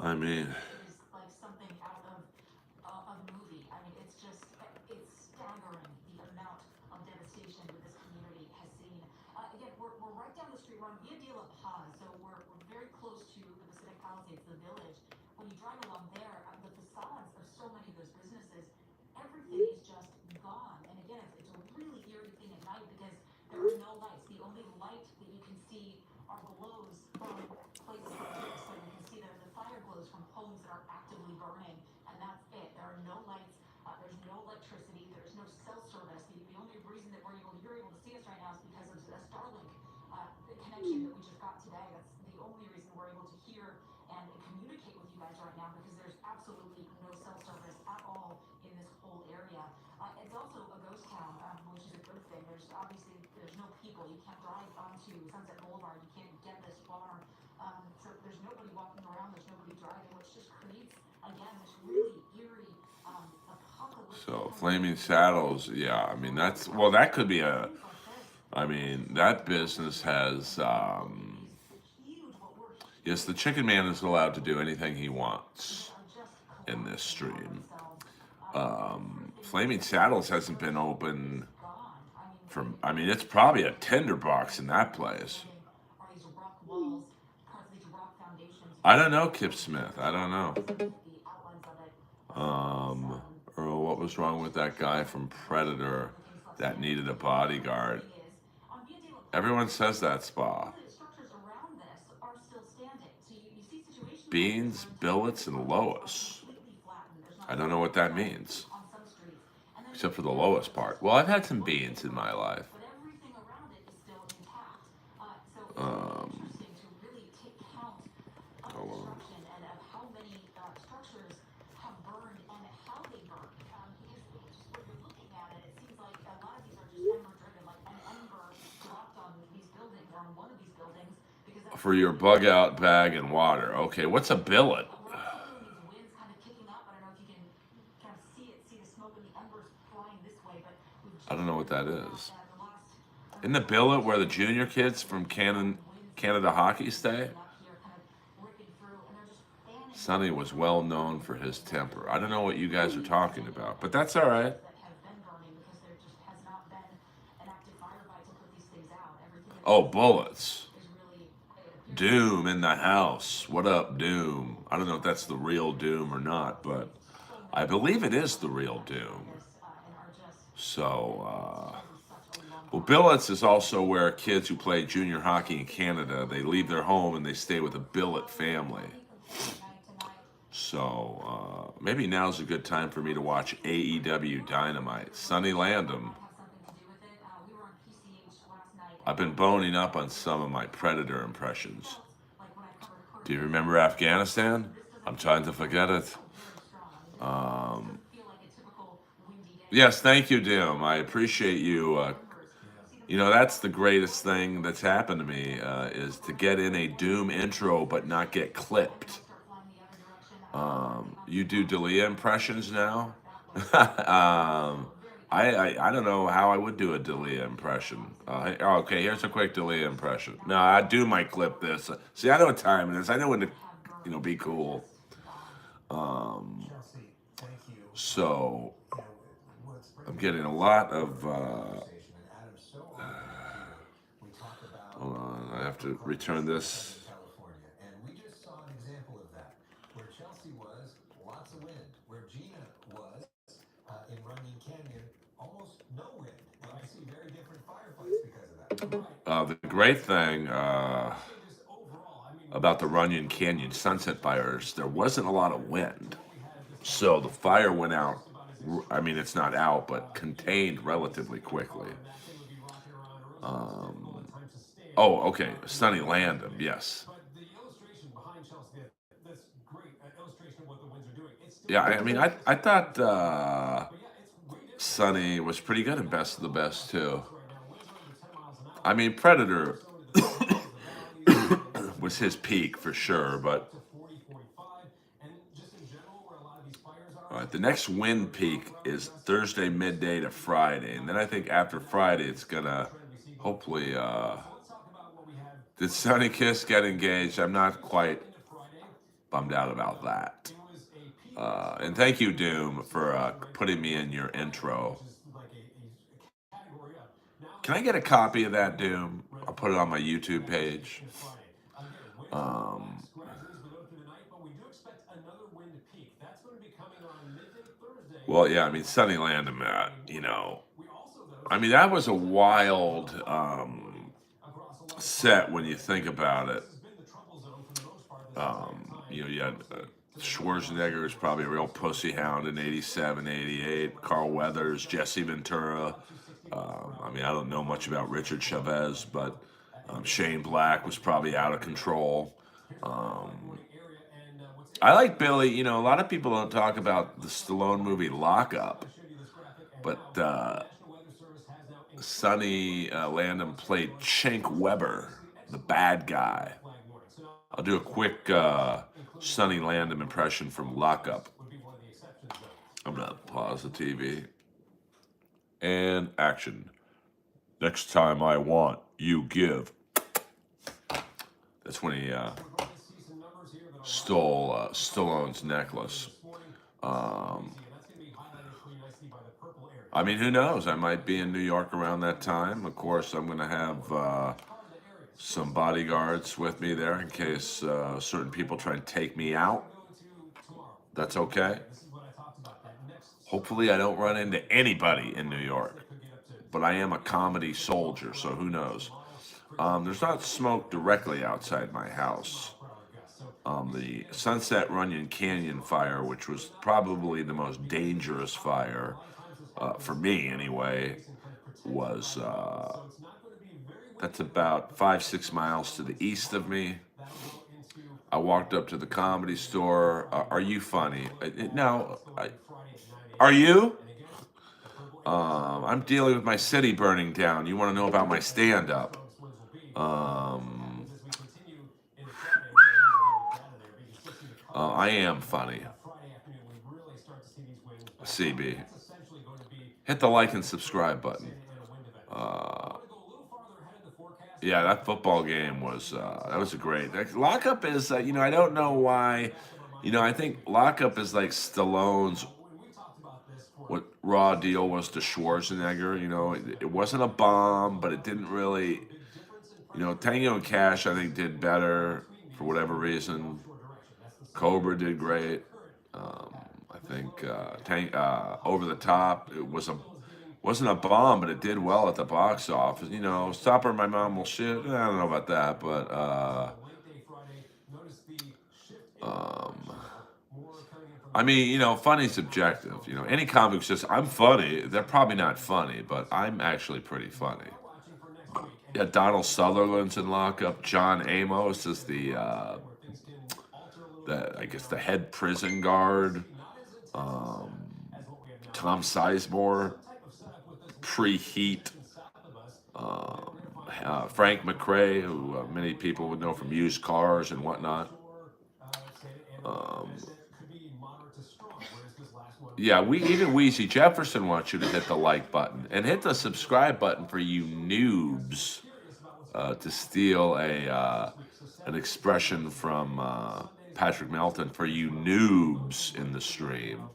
D: I mean,
K: is like something out of a movie. I mean, it's staggering the amount of devastation that this community has seen. Again, we're right down the street. We're on Via de la Paz, so we're very close to the Pacific Palisades, the village. When you drive along there, the facades of so many of those businesses, everything is just gone. And again, it's a really eerie thing at night because there are no lights. The only light that you can see are glows from places like this. So you can see the fire glows from homes that are actively burning, and that's it. There are no lights. There's no electricity. There's no cell service. The only reason that you're able to see us right now is because of a Starlink connection that we just got today. That's the only reason we're able to hear and communicate with you guys right now, because there's absolutely no cell service at all in this whole area. It's also a ghost town, which is a good thing. There's no people. You can't drive onto Sunset Boulevard. You can't get this far. So there's nobody walking around. There's nobody driving, which just creates, again, this really eerie apocalyptic.
D: So Flaming Saddles, yeah. I mean, that could be a. I mean, that business has. Yes, the Chicken Man is allowed to do anything he wants in this stream. Flaming Saddles hasn't been open from. I mean, it's probably a tinderbox in that place. I don't know, Kip Smith. I don't know. Earl, what was wrong with that guy from Predator that needed a bodyguard? Everyone says that, Spa. Beans, billets, and Lois. I don't know what that means, except for the Lois part. Well, I've had some beans in my life. Hold on. For your bug out bag and water. Okay, what's a billet? I don't know what that is. Isn't the billet where the junior kids from Canada hockey stay? Sonny was well known for his temper. I don't know what you guys are talking about, but that's all right. Oh, bullets. Doom in the house. What up, Doom? I don't know if that's the real Doom or not, but I believe it is the real Doom. So, well, billets is also where kids who play junior hockey in Canada, they leave their home and they stay with a billet family. So, maybe now's a good time for me to watch AEW Dynamite. Sonny Landham. I've been boning up on some of my Predator impressions. Do you remember Afghanistan? I'm trying to forget it. Yes, thank you, Dim. I appreciate you. You know, that's the greatest thing that's happened to me, is to get in a Doom intro but not get clipped. You do Dalia impressions now? I don't know how I would do a Dalia impression. Okay, here's a quick Dalia impression. No, I do might clip this. See, I know what time it is. I know when to, be cool. So I'm getting a lot of. Hold on, I have to return this. The great thing about the Runyon Canyon Sunset fires, there wasn't a lot of wind. So the fire went out, I mean, it's not out, but contained relatively quickly. Okay, Sonny Landham, yes. Yeah, I mean, I thought Sonny was pretty good in Best of the Best, too. I mean, Predator was his peak for sure, but all right, the next wind peak is Thursday midday to Friday, and then I think after Friday it's gonna hopefully. Did Sonny Kiss get engaged? I'm not quite bummed out about that. And thank you, Doom, for putting me in your intro. Can I get a copy of that, Doom? I'll put it on my YouTube page. Well, yeah, I mean, Sonny Landham, I mean, that was a wild set when you think about it. You had Schwarzenegger is probably a real pussy hound in 87, 88. Carl Weathers, Jesse Ventura. I mean, I don't know much about Richard Chavez, but Shane Black was probably out of control. I like Billy. You know, a lot of people don't talk about the Stallone movie Lockup, but Sonny Landham played Cenk Weber, the bad guy. I'll do a quick Sonny Landham impression from Lockup. I'm gonna pause the TV. And action. Next time I want, you give. That's when he stole Stallone's necklace. I mean, who knows? I might be in New York around that time. Of course, I'm going to have some bodyguards with me there in case certain people try and take me out. That's okay. Hopefully, I don't run into anybody in New York. But I am a comedy soldier, so who knows? There's not smoke directly outside my house. The Sunset Runyon Canyon fire, which was probably the most dangerous fire, for me anyway, was, that's about 5-6 miles to the east of me. I walked up to the Comedy Store. Are you funny? No. Are you? I'm dealing with my city burning down. You want to know about my stand-up? I am funny. CB. Hit the like and subscribe button. Yeah, that football game was that was a great. Lockup is you know, I don't know why. You know, I think Lockup is like Stallone's what Raw Deal was to Schwarzenegger. You know, it wasn't a bomb, but it didn't really. You know, Tango and Cash I think did better for whatever reason. Cobra did great. I think Over the Top, it wasn't a bomb, but it did well at the box office. You know, Stop or My Mom Will Shit. I don't know about that, but I mean, you know, funny's subjective. You know, any comic says I'm funny, they're probably not funny, but I'm actually pretty funny. Yeah, Donald Sutherland's in Lockup. John Amos is the I guess the head prison guard. Tom Sizemore, Preheat. Frank McRae, who many people would know from Used Cars and whatnot. Yeah, even Wheezy Jefferson wants you to hit the like button and hit the subscribe button for you noobs, to steal an expression from Patrick Melton, for you noobs in the stream.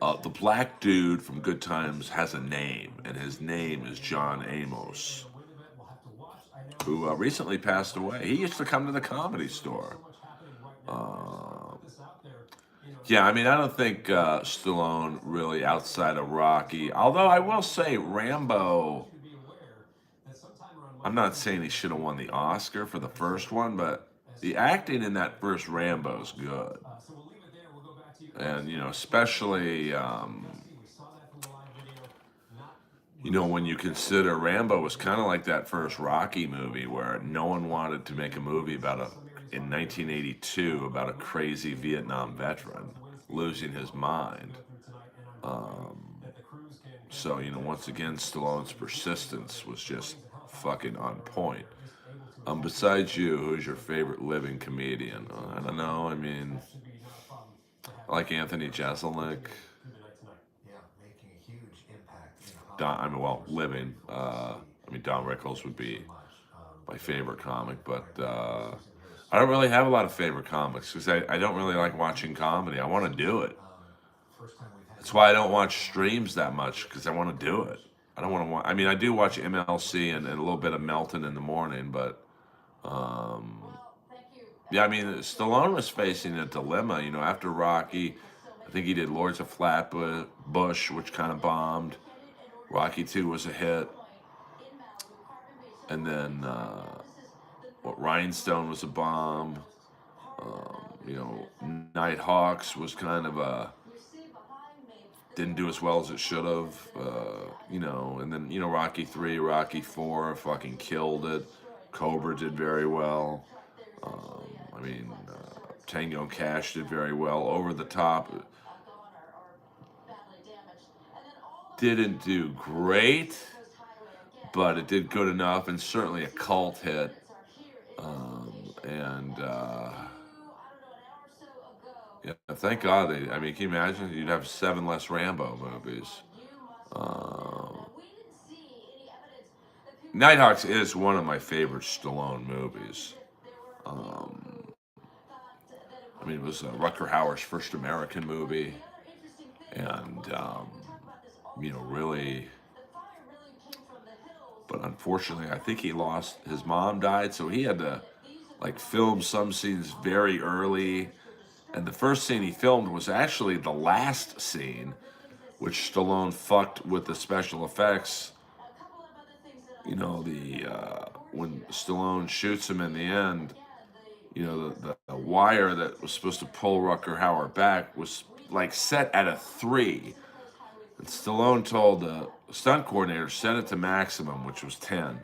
D: The black dude from Good Times has a name, and his name is John Amos, who recently passed away. He used to come to the Comedy Store. Yeah, I mean, I don't think Stallone really outside of Rocky. Although I will say Rambo, I'm not saying he should have won the Oscar for the first one, but the acting in that first Rambo's good. And, you know, especially, you know, when you consider Rambo was kind of like that first Rocky movie where no one wanted to make a movie in 1982 about a crazy Vietnam veteran losing his mind. So, you know, once again, Stallone's persistence was just fucking on point. Besides you, who's your favorite living comedian? I don't know. I mean, I like Anthony Jeselnik. Living. I mean, Don Rickles would be my favorite comic, but I don't really have a lot of favorite comics because I don't really like watching comedy. I want to do it. That's why I don't watch streams that much, because I want to do it. I don't want to watch. I mean, I do watch MLC and a little bit of Melton in the morning, but yeah, I mean, Stallone was facing a dilemma. You know, after Rocky, I think he did Lords of Flatbush, which kind of bombed. Rocky 2 was a hit. And then, Rhinestone was a bomb. you know, Nighthawks was kind of didn't do as well as it should have, you know, and then, you know, Rocky 3, Rocky 4 fucking killed it. Cobra did very well. I mean, Tango and Cash did very well. Over the Top didn't do great, but it did good enough, and certainly a cult hit. Yeah, thank God they. I mean, can you imagine? You'd have 7 less Rambo movies. Nighthawks is one of my favorite Stallone movies. I mean, it was Rutger Hauer's first American movie, and you know, really. But unfortunately, I think he lost. His mom died, so he had to like film some scenes very early. And the first scene he filmed was actually the last scene, which Stallone fucked with the special effects. You know, when Stallone shoots him in the end, you know, the wire that was supposed to pull Rutger Hauer back was like set at a 3. And Stallone told the stunt coordinator, set it to maximum, which was 10.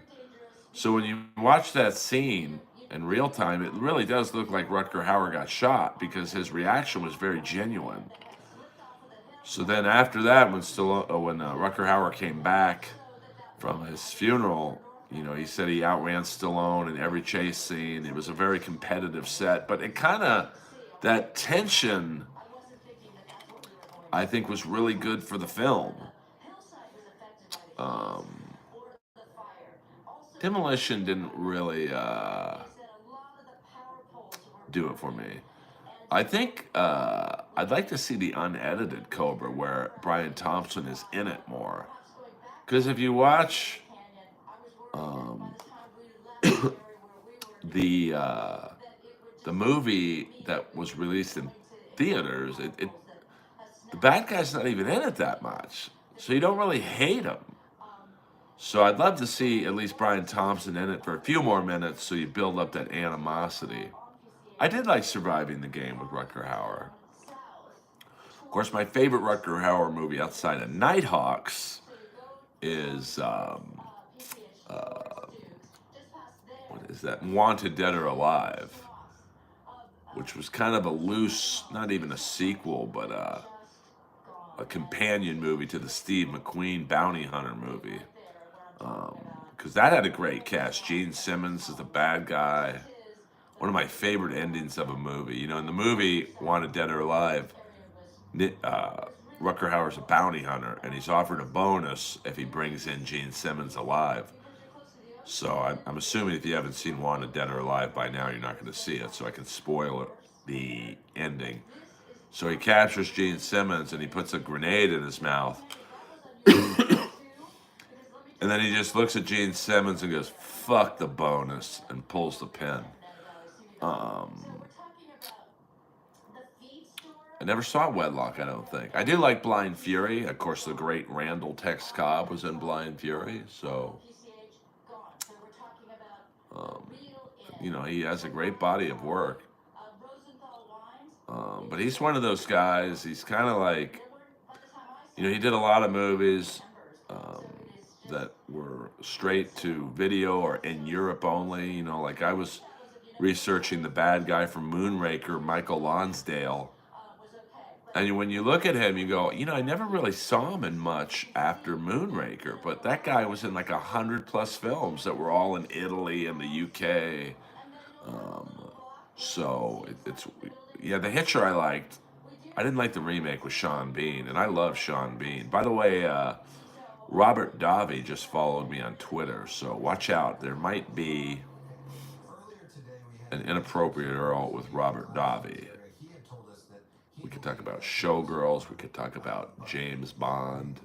D: So when you watch that scene in real time, it really does look like Rutger Hauer got shot because his reaction was very genuine. So then after that, when Rutger Hauer came back from his funeral, you know, he said he outran Stallone in every chase scene. It was a very competitive set, but it kind of, that tension, I think, was really good for the film. Demolition didn't really do it for me. I think I'd like to see the unedited Cobra where Brian Thompson is in it more. Because if you watch the movie that was released in theaters, the bad guy's not even in it that much. So you don't really hate him. So I'd love to see at least Brian Thompson in it for a few more minutes so you build up that animosity. I did like Surviving the Game with Rutger Hauer. Of course, my favorite Rutger Hauer movie outside of Nighthawks is, what is that? Wanted Dead or Alive, which was kind of a loose, not even a sequel, but a companion movie to the Steve McQueen Bounty Hunter movie. Because that had a great cast. Gene Simmons is the bad guy. One of my favorite endings of a movie. You know, in the movie Wanted Dead or Alive, Rutger Hauer's a bounty hunter, and he's offered a bonus if he brings in Gene Simmons alive. So I'm assuming if you haven't seen Wanted Dead or Alive by now, you're not going to see it, so I can spoil the ending. So he captures Gene Simmons, and he puts a grenade in his mouth. And then he just looks at Gene Simmons and goes, fuck the bonus, and pulls the pin. I never saw Wedlock, I don't think. I do like Blind Fury. Of course, the great Randall Tex Cobb was in Blind Fury. So, you know, he has a great body of work. But he's one of those guys, he's kind of like, you know, he did a lot of movies that were straight to video or in Europe only. You know, like I was researching the bad guy from Moonraker, Michael Lonsdale. And when you look at him, you go, you know, I never really saw him in much after Moonraker, but that guy was in like 100+ films that were all in Italy and the UK. So it's, yeah, The Hitcher I liked. I didn't like the remake with Sean Bean, and I love Sean Bean. By the way, Robert Davi just followed me on Twitter, so watch out. There might be an inappropriate Earl with Robert Davi. We could talk about Showgirls. We could talk about James Bond.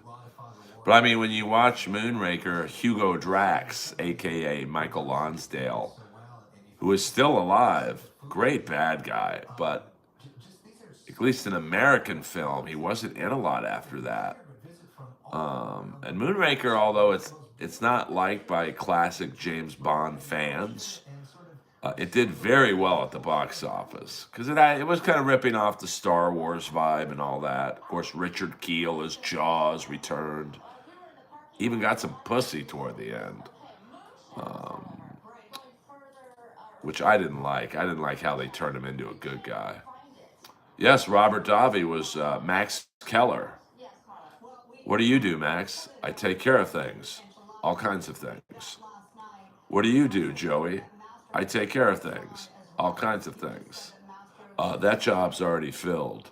D: But I mean, when you watch Moonraker, Hugo Drax, a.k.a. Michael Lonsdale, who is still alive, great bad guy, but at least in American film, he wasn't in a lot after that. And Moonraker, although it's not liked by classic James Bond fans, It did very well at the box office because it was kind of ripping off the Star Wars vibe and all that. Of course, Richard Kiel as Jaws returned. Even got some pussy toward the end, which I didn't like. I didn't like how they turned him into a good guy. Yes, Robert Davi was Max Keller. What do you do, Max? I take care of things, all kinds of things. What do you do, Joey? I take care of things, all kinds of things. That job's already filled.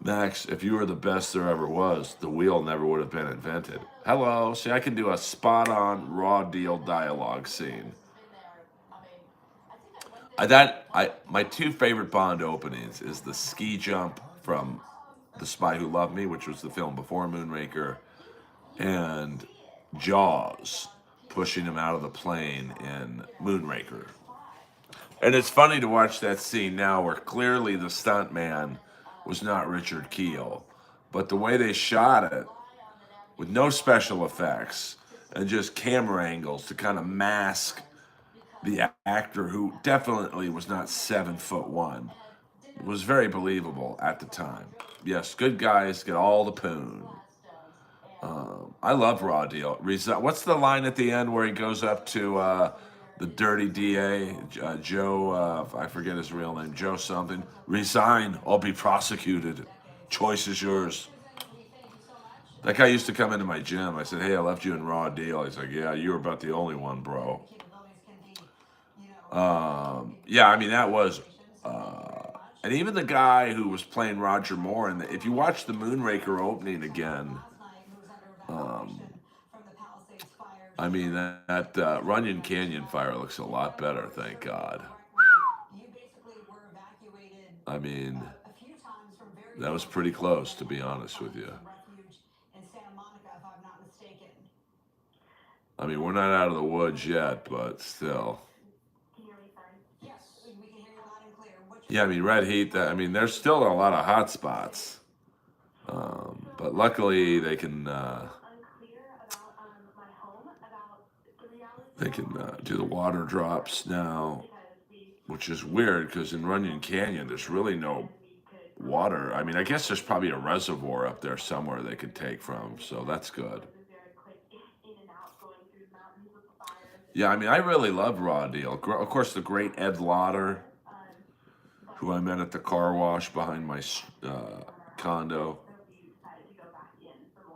D: Max, if you were the best there ever was, the wheel never would have been invented. Hello, see, I can do a spot-on raw deal dialogue scene. My two favorite Bond openings is the ski jump from The Spy Who Loved Me, which was the film before Moonraker, and Jaws pushing him out of the plane in Moonraker. And it's funny to watch that scene now where clearly the stuntman was not Richard Kiel, but the way they shot it with no special effects and just camera angles to kind of mask the actor who definitely was not 7'1" was very believable at the time. Yes, good guys get all the poon. I love Raw Deal. What's the line at the end where he goes up to the dirty DA, Joe, I forget his real name, Joe something. Resign, I'll be prosecuted. Choice is yours. That guy used to come into my gym. I said, hey, I left you in Raw Deal. He's like, yeah, you were about the only one, bro. Yeah, I mean, that was... and even the guy who was playing Roger Moore, and if you watch the Moonraker opening again, I mean, that Runyon Canyon fire looks a lot better, thank God. I mean, that was pretty close, to be honest with you. I mean, we're not out of the woods yet, but still. Yeah, I mean, red heat, I mean, there's still a lot of hot spots. But luckily, they can do the water drops now, which is weird because in Runyon Canyon, there's really no water. I mean, I guess there's probably a reservoir up there somewhere they could take from, so that's good. Yeah, I mean, I really love Raw Deal. Of course, the great Ed Lauder, who I met at the car wash behind my condo.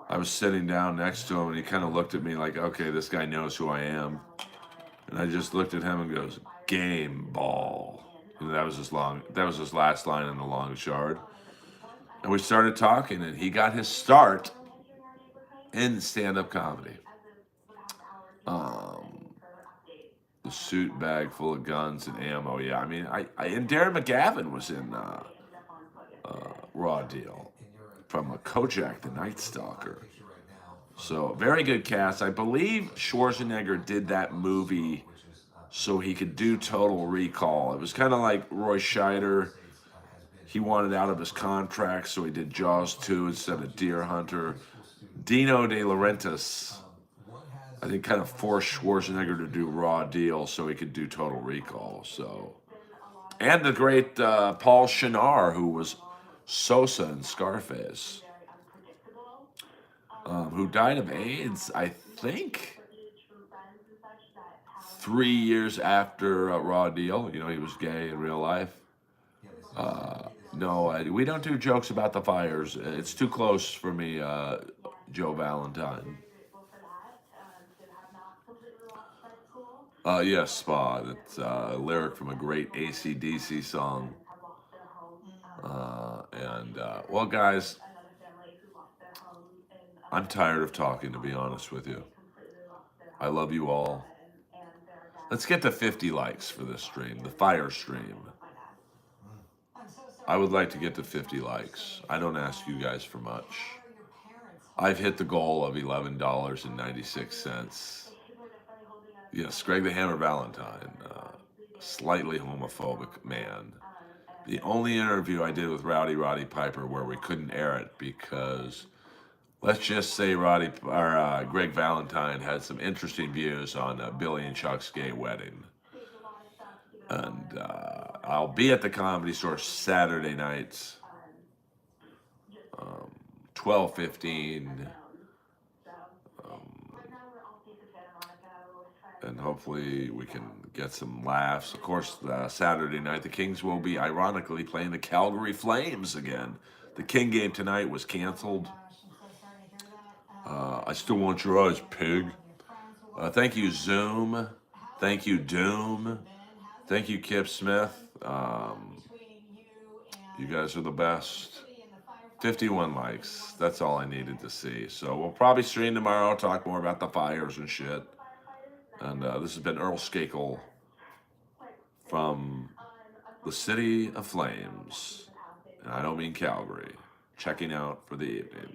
D: I was sitting down next to him, and he kind of looked at me like, okay, this guy knows who I am. And I just looked at him and goes, game ball. And that was his last line in the Longest Yard. And we started talking, and he got his start in stand-up comedy. The suit bag full of guns and ammo. Yeah, I mean, and Darren McGavin was in Raw Deal from Kojak the Night Stalker. So very good cast. I believe Schwarzenegger did that movie so he could do Total Recall. It was kind of like Roy Scheider. He wanted out of his contract, so he did Jaws 2 instead of Deer Hunter. Dino De Laurentiis, I think, kind of forced Schwarzenegger to do Raw Deal so he could do Total Recall. So, and the great Paul Shinar, who was Sosa in Scarface, who died of AIDS, I think, 3 years after Raw Deal. You know, he was gay in real life. No, we don't do jokes about the fires. It's too close for me, Joe Valentine. Yes, Spa. That's a lyric from a great AC/DC song. Well, guys, I'm tired of talking, to be honest with you. I love you all. Let's get to 50 likes for this stream, the fire stream. I would like to get to 50 likes. I don't ask you guys for much. I've hit the goal of $11.96. Yes, Greg the Hammer Valentine, slightly homophobic man. The only interview I did with Rowdy Roddy Piper where we couldn't air it because, let's just say Greg Valentine had some interesting views on Billy and Chuck's gay wedding. And I'll be at the Comedy Store Saturday nights, 12:15. And hopefully we can get some laughs. Of course, Saturday night, the Kings will be ironically playing the Calgary Flames again. The King game tonight was canceled. I still want your eyes, pig. Thank you, Zoom. Thank you, Doom. Thank you, Kip Smith. You guys are the best. 51 likes. That's all I needed to see. So we'll probably stream tomorrow, talk more about the fires and shit. And this has been Earl Skakel from the City of Flames. And I don't mean Calgary. Checking out for the evening.